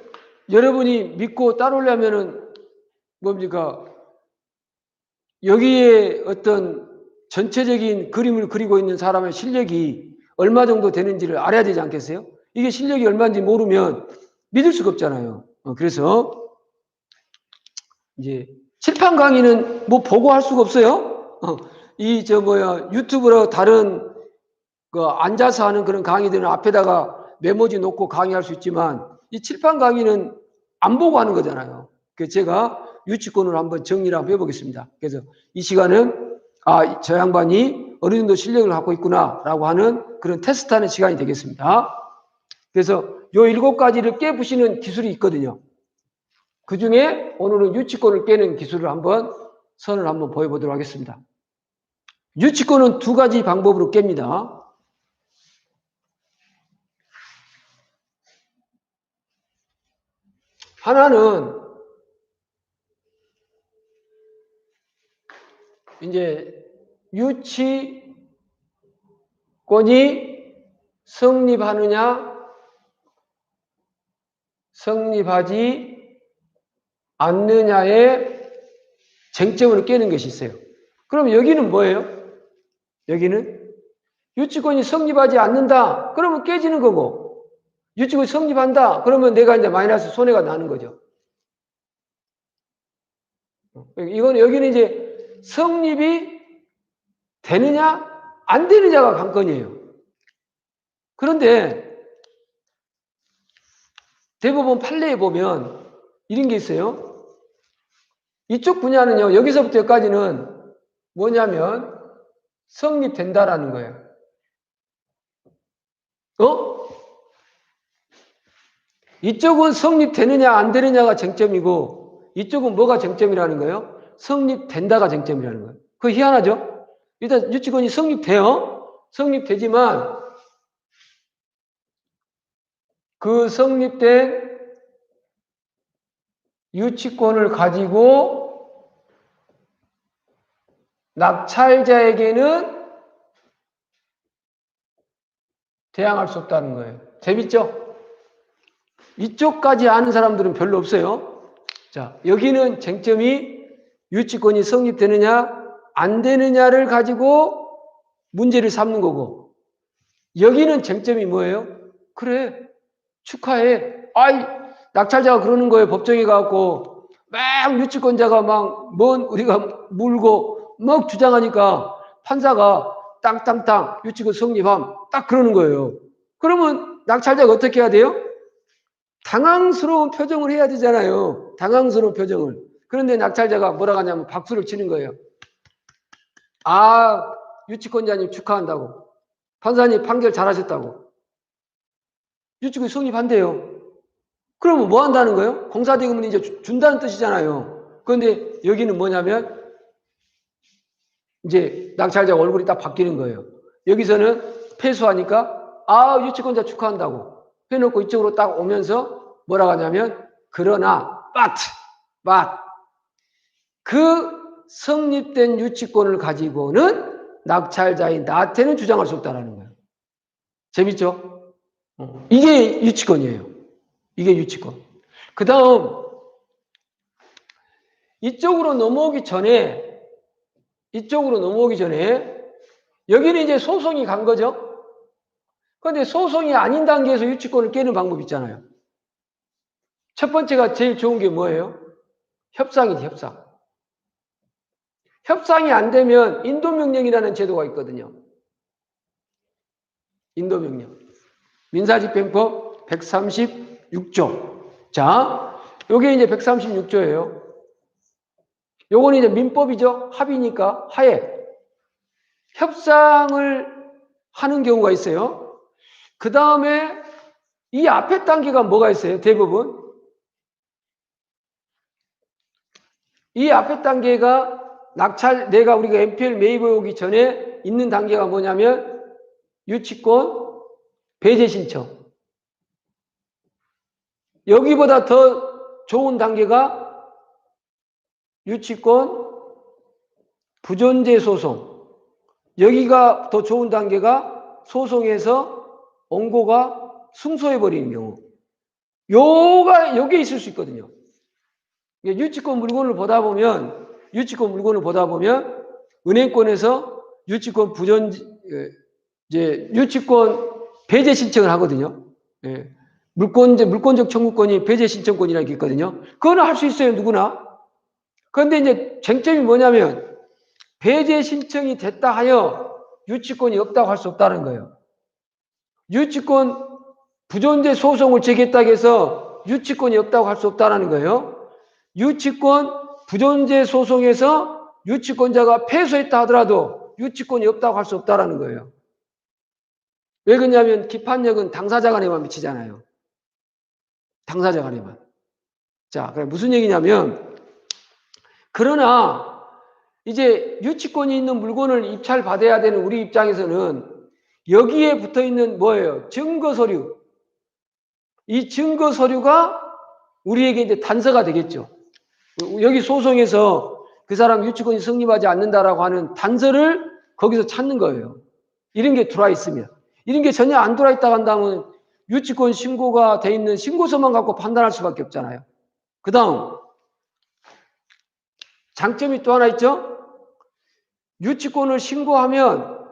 여러분이 믿고 따르려면은 뭡니까? 여기에 어떤 전체적인 그림을 그리고 있는 사람의 실력이 얼마 정도 되는지를 알아야 되지 않겠어요? 이게 실력이 얼마인지 모르면 믿을 수가 없잖아요. 그래서 이제 칠판 강의는 뭐 보고 할 수가 없어요. 유튜브로 다른 앉아서 하는 그런 강의들은 앞에다가 메모지 놓고 강의할 수 있지만 이 칠판 강의는 안 보고 하는 거잖아요. 그래서 제가 유치권으로 한번 정리를 한번 해보겠습니다. 그래서 이 시간은 저 양반이 어느 정도 실력을 갖고 있구나라고 하는 그런 테스트하는 시간이 되겠습니다. 그래서 요 7가지를 깨부시는 기술이 있거든요. 그 중에 오늘은 유치권을 깨는 기술을 선을 한번 보여보도록 하겠습니다. 유치권은 2가지 방법으로 깹니다. 하나는 이제 유치권이 성립하느냐, 성립하지 않느냐의 쟁점을 깨는 것이 있어요. 그럼 여기는 뭐예요? 여기는 유치권이 성립하지 않는다. 그러면 깨지는 거고, 유치권이 성립한다. 그러면 내가 이제 마이너스 손해가 나는 거죠. 이건 여기는 이제 성립이 되느냐, 안 되느냐가 관건이에요. 그런데 대법원 판례에 보면 이런 게 있어요. 이쪽 분야는요, 여기서부터 여기까지는 뭐냐면 성립된다라는 거예요. 이쪽은 성립되느냐 안 되느냐가 쟁점이고 이쪽은 뭐가 쟁점이라는 거예요? 성립된다가 쟁점이라는 거예요. 그거 희한하죠? 일단 유치권이 성립돼요. 성립되지만 그 성립된 유치권을 가지고 낙찰자에게는 대항할 수 없다는 거예요. 재밌죠? 이쪽까지 아는 사람들은 별로 없어요. 자, 여기는 쟁점이 유치권이 성립되느냐 안 되느냐를 가지고 문제를 삼는 거고, 여기는 쟁점이 뭐예요? 그래, 축하해. 아이, 낙찰자가 그러는 거예요. 법정에 가갖고 막 유치권자가 우리가 물고 막 주장하니까 판사가 땅땅땅 유치권 성립함 딱 그러는 거예요. 그러면 낙찰자가 어떻게 해야 돼요? 당황스러운 표정을 해야 되잖아요. 당황스러운 표정을. 그런데 낙찰자가 뭐라고 하냐면 박수를 치는 거예요. 아, 유치권자님 축하한다고. 판사님 판결 잘하셨다고. 유치권이 성립한대요. 그러면 뭐 한다는 거예요? 공사대금은 이제 준다는 뜻이잖아요. 그런데 여기는 뭐냐면 이제 낙찰자 얼굴이 딱 바뀌는 거예요. 여기서는 패소하니까 유치권자 축하한다고 해놓고 이쪽으로 딱 오면서 뭐라고 하냐면 그러나 but 그 성립된 유치권을 가지고는 낙찰자인 나한테는 주장할 수 없다는 거예요. 재밌죠? 이게 유치권이에요. 이게 유치권. 그 다음 이쪽으로 넘어오기 전에 여기는 이제 소송이 간 거죠. 그런데 소송이 아닌 단계에서 유치권을 깨는 방법이 있잖아요. 첫 번째가 제일 좋은 게 뭐예요? 협상이지, 협상. 협상이 안 되면 인도명령이라는 제도가 있거든요. 인도명령. 민사집행법 136조. 자, 요게 이제 136조예요. 요거는 이제 민법이죠. 합의니까 하에 협상을 하는 경우가 있어요. 그 다음에 이 앞에 단계가 뭐가 있어요? 대부분 이 앞에 단계가 우리가 MPL 매입에 오기 전에 있는 단계가 뭐냐면 유치권 배제 신청. 여기보다 더 좋은 단계가 유치권 부존재 소송. 여기가 더 좋은 단계가 소송에서 원고가 승소해버리는 경우. 요게 있을 수 있거든요. 유치권 물건을 보다 보면 은행권에서 유치권 유치권 배제 신청을 하거든요. 예. 물권적 청구권이 배제 신청권이라는 게 있거든요. 그거는 할 수 있어요, 누구나. 그런데 이제 쟁점이 뭐냐면 배제 신청이 됐다 하여 유치권이 없다고 할 수 없다는 거예요. 유치권 부존재 소송을 제기했다고 해서 유치권이 없다고 할 수 없다는 거예요. 유치권 부존재 소송에서 유치권자가 패소했다 하더라도 유치권이 없다고 할 수 없다라는 거예요. 왜 그러냐면 기판력은 당사자 간에만 미치잖아요. 당사자 간에만. 자, 그럼 무슨 얘기냐면, 그러나 이제 유치권이 있는 물건을 입찰받아야 되는 우리 입장에서는 여기에 붙어 있는 뭐예요? 증거 서류. 이 증거 서류가 우리에게 이제 단서가 되겠죠. 여기 소송에서 그 사람 유치권이 성립하지 않는다라고 하는 단서를 거기서 찾는 거예요. 이런 게 들어와 있으면. 이런 게 전혀 안 들어와 있다고 한다면 유치권 신고가 돼 있는 신고서만 갖고 판단할 수밖에 없잖아요. 그 다음 장점이 또 하나 있죠. 유치권을 신고하면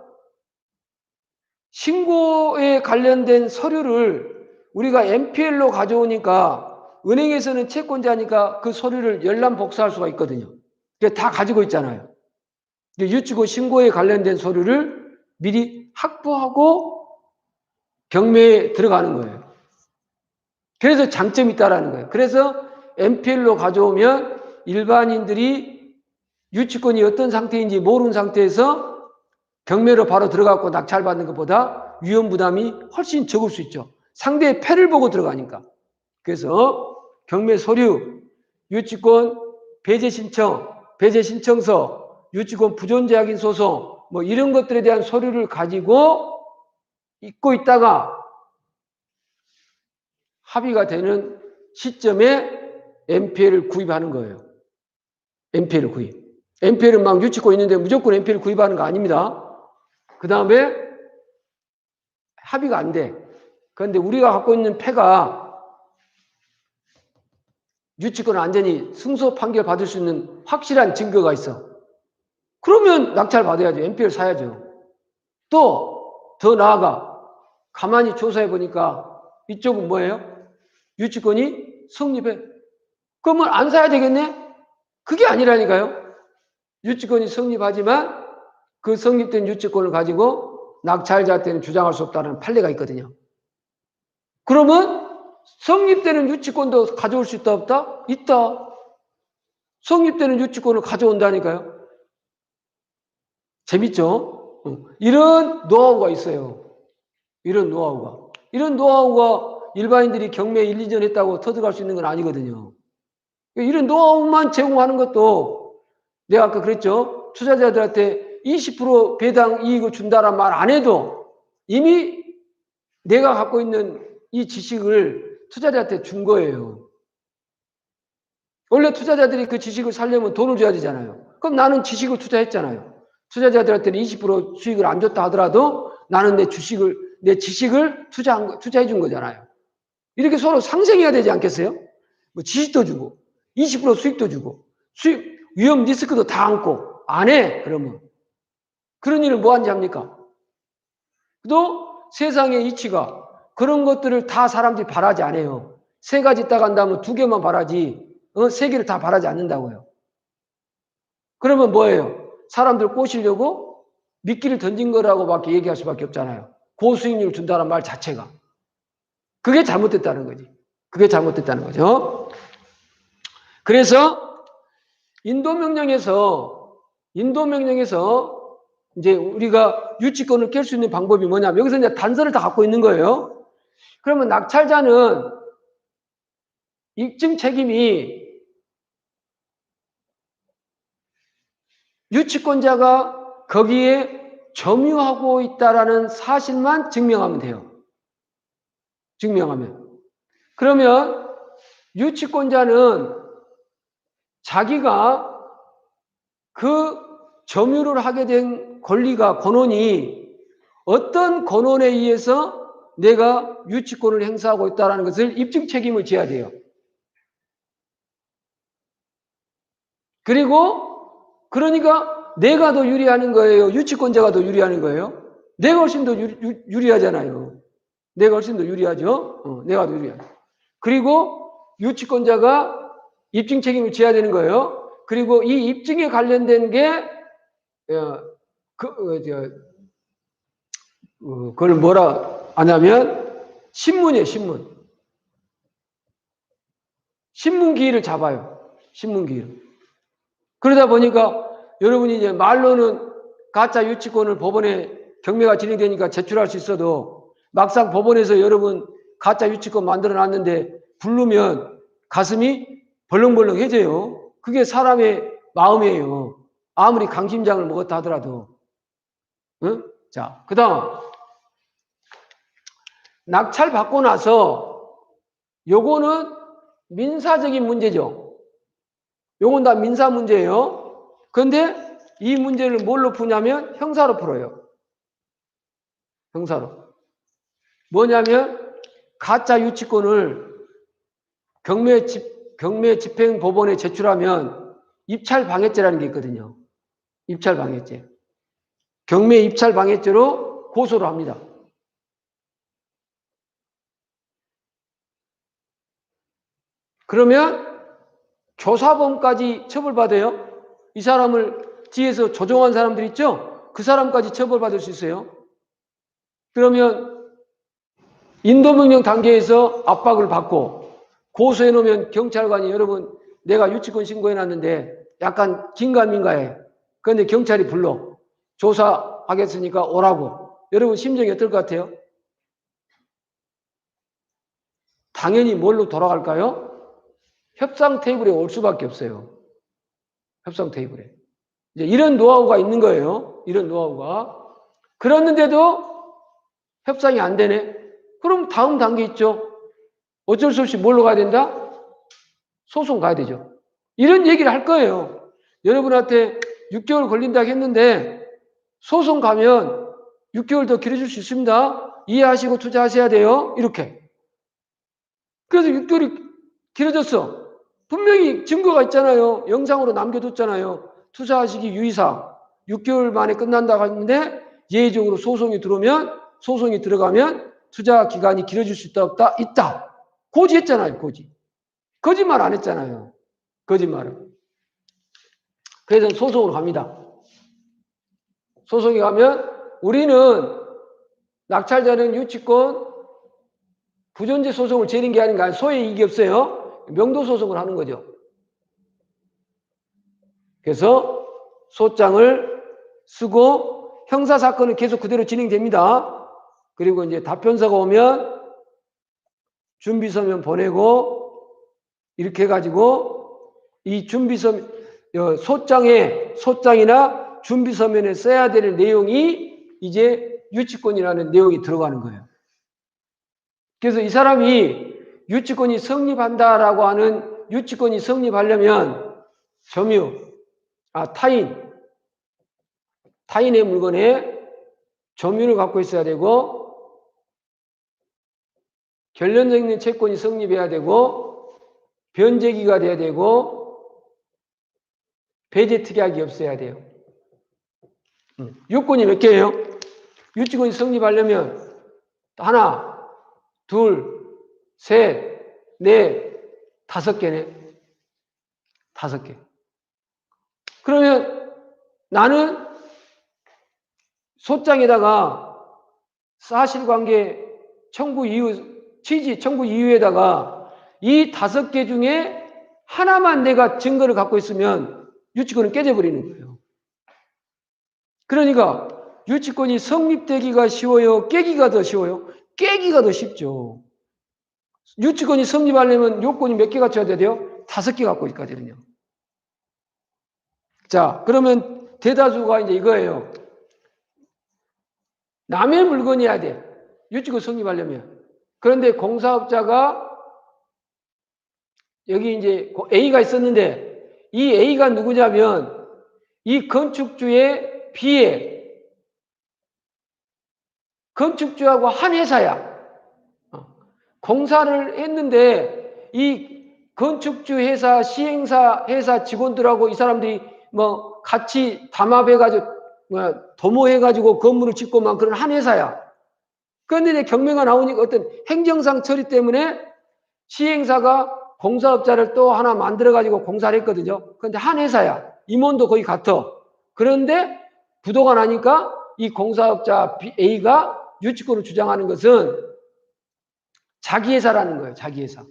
신고에 관련된 서류를 우리가 NPL로 가져오니까 은행에서는 채권자니까 그 서류를 열람 복사할 수가 있거든요. 다 가지고 있잖아요. 유치권 신고에 관련된 서류를 미리 확보하고 경매에 들어가는 거예요. 그래서 장점이 있다라는 거예요. 그래서 NPL로 가져오면 일반인들이 유치권이 어떤 상태인지 모르는 상태에서 경매로 바로 들어가고 낙찰받는 것보다 위험 부담이 훨씬 적을 수 있죠. 상대의 패를 보고 들어가니까. 그래서 경매 서류, 유치권 배제 신청, 배제 신청서, 유치권 부존재 확인 소송 뭐 이런 것들에 대한 서류를 가지고 있고 있다가 합의가 되는 시점에 NPL을 구입하는 거예요. NPL을 구입. NPL은 막 유치권 있는데 무조건 NPL을 구입하는 거 아닙니다. 그 다음에 합의가 안 돼. 그런데 우리가 갖고 있는 패가 유치권 완전히 승소 판결 받을 수 있는 확실한 증거가 있어. 그러면 낙찰 받아야죠. NPL 사야죠. 또 더 나아가 가만히 조사해 보니까 이쪽은 뭐예요? 유치권이 성립해. 그러면 안 사야 되겠네? 그게 아니라니까요. 유치권이 성립하지만 그 성립된 유치권을 가지고 낙찰자한테는 주장할 수 없다는 판례가 있거든요. 그러면 성립되는 유치권도 가져올 수 있다 없다? 있다. 성립되는 유치권을 가져온다니까요. 재밌죠? 이런 노하우가 있어요. 이런 노하우가 일반인들이 경매에 1, 2년 했다고 터득할 수 있는 건 아니거든요. 이런 노하우만 제공하는 것도 내가 아까 그랬죠. 투자자들한테 20% 배당 이익을 준다란 말 안 해도 이미 내가 갖고 있는 이 지식을 투자자한테 준 거예요. 원래 투자자들이 그 지식을 살려면 돈을 줘야 되잖아요. 그럼 나는 지식을 투자했잖아요. 투자자들한테는 20% 수익을 안 줬다 하더라도 나는 내 지식을 투자해 준 거잖아요. 이렇게 서로 상생해야 되지 않겠어요? 뭐 지식도 주고, 20% 수익도 주고, 위험 리스크도 다 안고, 안 해, 그러면. 그런 일을 뭐 하는지 합니까? 또 세상의 이치가 그런 것들을 다 사람들이 바라지 않아요. 3가지 딱 한다면 2개만 바라지, 3개를 다 바라지 않는다고요. 그러면 뭐예요? 사람들 꼬시려고 미끼를 던진 거라고밖에 얘기할 수밖에 없잖아요. 고수익률을 준다는 말 자체가. 그게 잘못됐다는 거지. 그게 잘못됐다는 거죠. 그래서 인도명령에서 이제 우리가 유치권을 깰 수 있는 방법이 뭐냐면 여기서 이제 단서를 다 갖고 있는 거예요. 그러면 낙찰자는 입증 책임이 유치권자가 거기에 점유하고 있다라는 사실만 증명하면 돼요. 증명하면. 그러면 유치권자는 자기가 그 점유를 하게 된 권한이 어떤 권한에 의해서 내가 유치권을 행사하고 있다는 것을 입증 책임을 져야 돼요. 그러니까 내가 더 유리하는 거예요? 유치권자가 더 유리하는 거예요? 내가 훨씬 더 유리하잖아요. 내가 훨씬 더 유리하죠? 내가 더 유리하죠. 그리고 유치권자가 입증 책임을 져야 되는 거예요. 그리고 이 입증에 관련된 게, 그걸 뭐라 하냐면, 신문이에요, 신문. 신문 기일을 잡아요. 신문 기일. 그러다 보니까 여러분이 이제 말로는 가짜 유치권을 법원에 경매가 진행되니까 제출할 수 있어도 막상 법원에서 여러분 가짜 유치권 만들어 놨는데 부르면 가슴이 벌렁벌렁해져요. 그게 사람의 마음이에요. 아무리 강심장을 먹었다 하더라도. 응? 자, 그 다음 낙찰 받고 나서 요거는 민사적인 문제죠. 요건 다 민사 문제예요. 그런데 이 문제를 뭘로 푸냐면 형사로 풀어요. 형사로. 뭐냐면 가짜 유치권을 경매 집행법원에 제출하면 입찰방해죄라는 게 있거든요. 입찰방해죄. 경매 입찰방해죄로 고소를 합니다. 그러면 조사범까지 처벌받아요. 이 사람을 뒤에서 조종한 사람들 있죠? 그 사람까지 처벌받을 수 있어요. 그러면 인도명령 단계에서 압박을 받고 고소해 놓으면 경찰관이 여러분 내가 유치권 신고해 놨는데 약간 긴가민가해. 그런데 경찰이 불러. 조사하겠으니까 오라고. 여러분 심정이 어떨 것 같아요? 당연히 뭘로 돌아갈까요? 협상 테이블에 올 수밖에 없어요. 협상 테이블에. 이제 이런 노하우가 있는 거예요. 이런 노하우가. 그랬는데도 협상이 안 되네. 그럼 다음 단계 있죠. 어쩔 수 없이 뭘로 가야 된다? 소송 가야 되죠. 이런 얘기를 할 거예요. 여러분한테 6개월 걸린다 했는데 소송 가면 6개월 더 길어질 수 있습니다. 이해하시고 투자하셔야 돼요. 이렇게. 그래서 6개월이 길어졌어. 분명히 증거가 있잖아요. 영상으로 남겨뒀잖아요. 투자하시기 유의사항. 6개월 만에 끝난다고 했는데 예외적으로 소송이 들어가면 투자 기간이 길어질 수 있다 없다? 있다. 고지했잖아요. 고지. 거짓말 안 했잖아요. 거짓말을. 그래서 소송으로 갑니다. 소송에 가면 우리는 낙찰자는 유치권 부존재 소송을 제는 게 아닌가. 소의 이익이 없어요. 명도 소송을 하는 거죠. 그래서 소장을 쓰고 형사사건은 계속 그대로 진행됩니다. 그리고 이제 답변서가 오면 준비서면 보내고 이렇게 해가지고 이 준비서면 소장이나 준비서면에 써야 될 내용이 이제 유치권이라는 내용이 들어가는 거예요. 그래서 이 사람이 유치권이 성립한다라고 하는 유치권이 성립하려면 타인의 물건에 점유를 갖고 있어야 되고 결론적인 채권이 성립해야 되고 변제기가 돼야 되고 배제특약이 없어야 돼요. 요건이 몇 개예요? 유치권이 성립하려면 하나, 둘, 셋, 넷, 5개네. 5개. 그러면 나는 소장에다가 사실관계 청구 이유, 취지 청구 이유에다가 이 5개 중에 하나만 내가 증거를 갖고 있으면 유치권은 깨져버리는 거예요. 그러니까 유치권이 성립되기가 쉬워요? 깨기가 더 쉬워요? 깨기가 더 쉽죠. 유치권이 성립하려면 요건이 몇 개 갖춰야 돼요? 5개 갖고 있어야 되거든요. 자, 그러면 대다수가 이제 이거예요. 남의 물건이어야 돼. 유치권 성립하려면. 그런데 공사업자가 여기 이제 A가 있었는데 이 A가 누구냐면 이 건축주의 B의 건축주하고 한 회사야. 공사를 했는데 이 건축주 회사, 시행사 회사 직원들하고 이 사람들이 뭐 같이 담합해가지고 도모해가지고 건물을 짓고만 그런 한 회사야. 그런데 경매가 나오니까 어떤 행정상 처리 때문에 시행사가 공사업자를 또 하나 만들어가지고 공사를 했거든요. 그런데 한 회사야. 임원도 거의 같아. 그런데 부도가 나니까 이 공사업자 A가 유치권을 주장하는 것은 자기 회사라는 거예요. 자기 회사.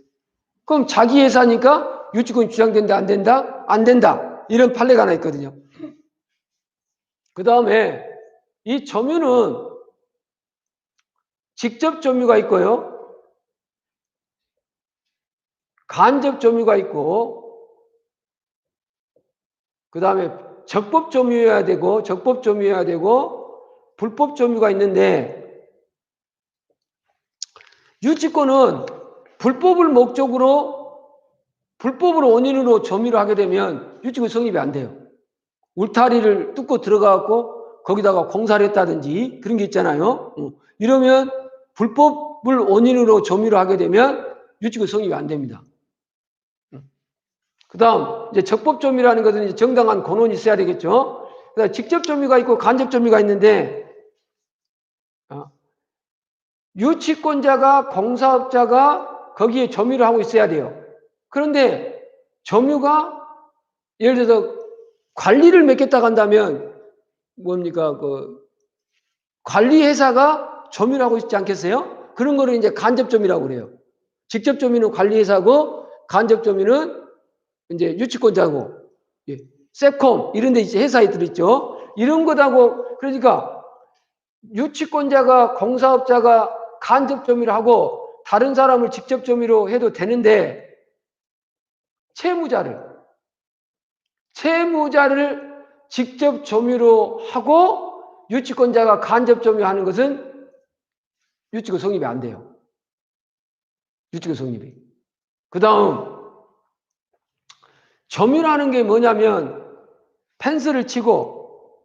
그럼 자기 회사니까 유치권이 주장된다 안 된다? 안 된다. 이런 판례가 하나 있거든요. 그 다음에 이 점유는 직접 점유가 있고요. 간접 점유가 있고, 그 다음에 적법 점유해야 되고, 불법 점유가 있는데, 유치권은 불법을 원인으로 점유를 하게 되면 유치권 성립이 안 돼요. 울타리를 뚫고 들어가고 거기다가 공사를 했다든지 그런 게 있잖아요. 이러면 불법을 원인으로 점유를 하게 되면 유치권 성립이 안 됩니다. 그 다음, 이제 적법 점유라는 것은 이제 정당한 권한이 있어야 되겠죠. 그다음 직접 점유가 있고 간접 점유가 있는데, 유치권자가, 공사업자가 거기에 점유를 하고 있어야 돼요. 그런데 점유가 예를 들어서 관리를 맡겠다고 한다면 뭡니까? 관리회사가 점유를 하고 있지 않겠어요? 그런 거를 이제 간접 점유라고 그래요. 직접 점유는 관리회사고 간접 점유는 이제 유치권자고, 예. 세콤 이런 데 이제 회사에 들어있죠. 이런 거다고. 그러니까 유치권자가, 공사업자가 간접 점유를 하고 다른 사람을 직접 점유로 해도 되는데, 채무자를 직접 점유로 하고 유치권자가 간접 점유하는 것은 유치권 성립이 안 돼요. 유치권 성립이. 그 다음, 점유라는 게 뭐냐면, 펜스를 치고,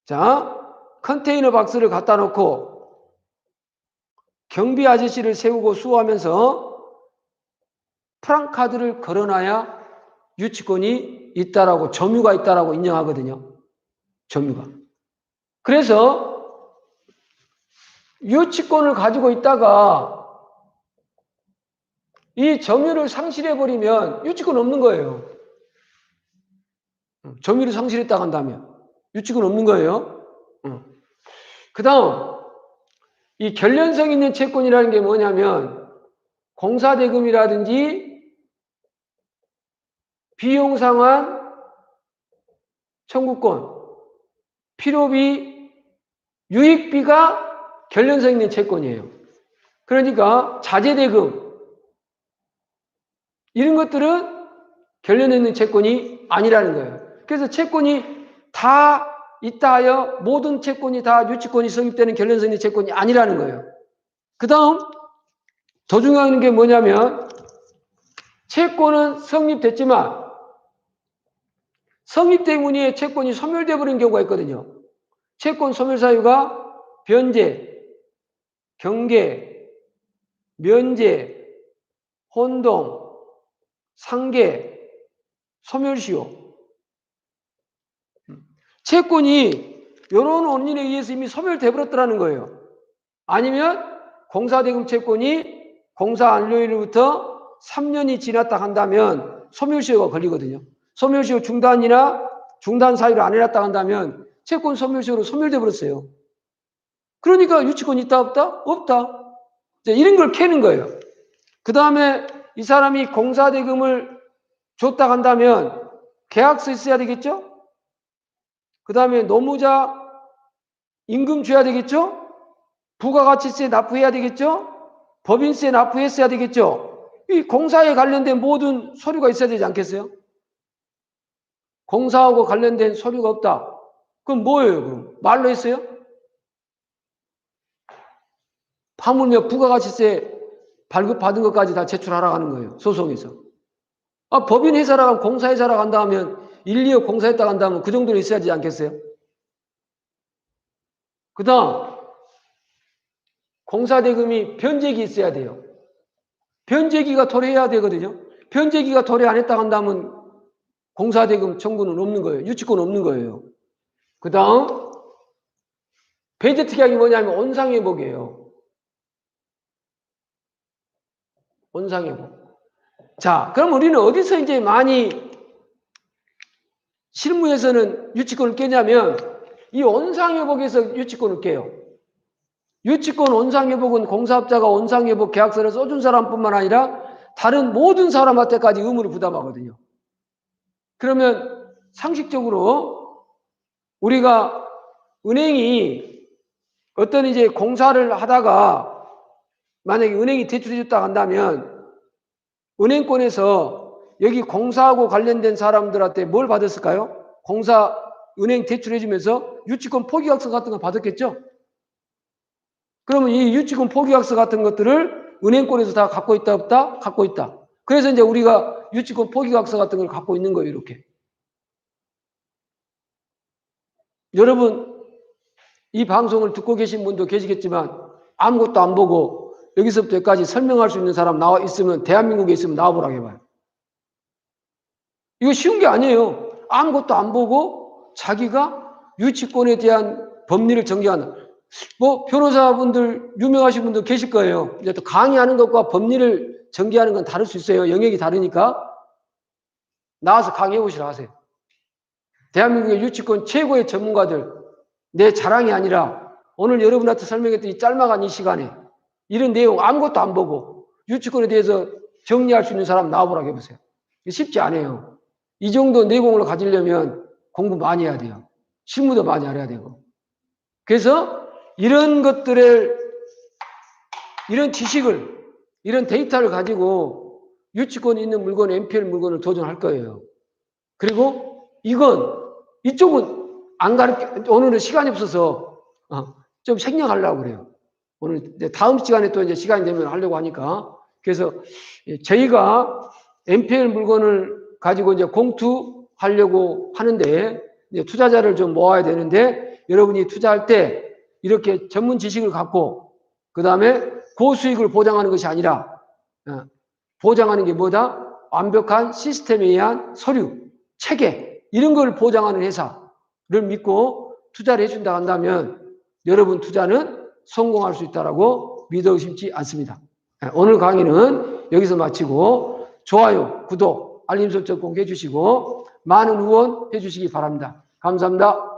자, 컨테이너 박스를 갖다 놓고 경비 아저씨를 세우고 수호하면서 프랑카드를 걸어놔야 유치권이 있다라고, 점유가 있다라고 인정하거든요. 점유가. 그래서 유치권을 가지고 있다가 이 점유를 상실해버리면 유치권 없는 거예요. 점유를 상실했다고 한다면 유치권 없는 거예요. 그 다음, 이 결련성 있는 채권이라는 게 뭐냐면, 공사대금이라든지 비용 상환 청구권, 필요비, 유익비가 결련성 있는 채권이에요. 그러니까 자재대금 이런 것들은 결련 있는 채권이 아니라는 거예요. 그래서 채권이 다 있다 하여 모든 채권이 다 유치권이 성립되는 결련성 있는 채권이 아니라는 거예요. 그 다음 더 중요한 게 뭐냐면, 채권은 성립됐지만 성립 때문에 채권이 소멸되어 버린 경우가 있거든요. 채권 소멸 사유가 변제, 경계, 면제, 혼동, 상계, 소멸시효. 채권이 이런 원인에 의해서 이미 소멸돼 버렸다는 거예요. 아니면 공사대금 채권이 공사 완료일로부터 3년이 지났다 한다면 소멸시효가 걸리거든요. 소멸시효 중단이나 중단 사유를 안 해놨다 한다면 채권 소멸시효로 소멸돼 버렸어요. 그러니까 유치권이 있다 없다? 없다. 이런 걸 캐는 거예요. 그 다음에 이 사람이 공사대금을 줬다 한다면 계약서 있어야 되겠죠? 그 다음에 노무자 임금 줘야 되겠죠? 부가가치세 납부해야 되겠죠? 법인세 납부했어야 되겠죠? 이 공사에 관련된 모든 서류가 있어야 되지 않겠어요? 공사하고 관련된 서류가 없다. 그럼 뭐예요? 그럼 말로 했어요? 하물며 부가가치세 발급받은 것까지 다 제출하라고 하는 거예요. 소송에서. 법인회사라고 공사회사라고 한다 하면 1, 2억 공사했다고 한다면 그 정도는 있어야 되지 않겠어요? 그 다음 공사대금이 변제기 있어야 돼요. 변제기가 도래해야 되거든요. 변제기가 도래 안 했다고 한다면 공사대금 청구는 없는 거예요. 유치권 없는 거예요. 그 다음 배제 특약이 뭐냐면 원상회복이에요. 원상회복. 자, 그럼 우리는 어디서 이제 많이 실무에서는 유치권을 깨냐면 이 원상회복에서 유치권을 깨요. 유치권 원상회복은 공사업자가 원상회복 계약서를 써준 사람뿐만 아니라 다른 모든 사람한테까지 의무를 부담하거든요. 그러면 상식적으로 우리가 은행이 어떤 이제 공사를 하다가 만약에 은행이 대출해줬다 한다면 은행권에서 여기 공사하고 관련된 사람들한테 뭘 받았을까요? 공사 은행 대출해주면서 유치권 포기약서 같은 거 받았겠죠? 그러면 이 유치권 포기약서 같은 것들을 은행권에서 다 갖고 있다 없다? 갖고 있다. 그래서 이제 우리가 유치권 포기약서 같은 걸 갖고 있는 거예요. 이렇게. 여러분 이 방송을 듣고 계신 분도 계시겠지만 아무것도 안 보고 여기서부터 여기까지 설명할 수 있는 사람 나와 있으면 대한민국에 있으면 나와보라고 해봐요. 이거 쉬운 게 아니에요. 아무것도 안 보고 자기가 유치권에 대한 법리를 정리하는 뭐 변호사분들 유명하신 분들 계실 거예요. 이제 또 강의하는 것과 법리를 전개하는 건 다를 수 있어요. 영역이 다르니까 나와서 강의해 보시라 하세요. 대한민국의 유치권 최고의 전문가들 내 자랑이 아니라 오늘 여러분한테 설명했던 이 짤막한 이 시간에 이런 내용 아무것도 안 보고 유치권에 대해서 정리할 수 있는 사람 나와보라고 해보세요. 쉽지 않아요. 이 정도 내공을 가지려면 공부 많이 해야 돼요. 실무도 많이 알아야 되고. 그래서 이런 것들을 이런 지식을 이런 데이터를 가지고 유치권이 있는 물건, NPL 물건을 도전할 거예요. 그리고 이쪽은 안 가르쳐, 오늘은 시간이 없어서 좀 생략하려고 그래요. 오늘 다음 시간에 또 이제 시간이 되면 하려고 하니까. 그래서 저희가 NPL 물건을 가지고 이제 공투하려고 하는데 이제 투자자를 좀 모아야 되는데 여러분이 투자할 때 이렇게 전문 지식을 갖고 그 다음에 고수익을 보장하는 것이 아니라 보장하는 게 뭐다? 완벽한 시스템에 의한 서류, 체계 이런 걸 보장하는 회사를 믿고 투자를 해준다 한다면 여러분 투자는 성공할 수 있다라고 믿어 의심치 않습니다. 오늘 강의는 여기서 마치고 좋아요, 구독, 알림 설정 꼭 해주시고 많은 후원 해주시기 바랍니다. 감사합니다.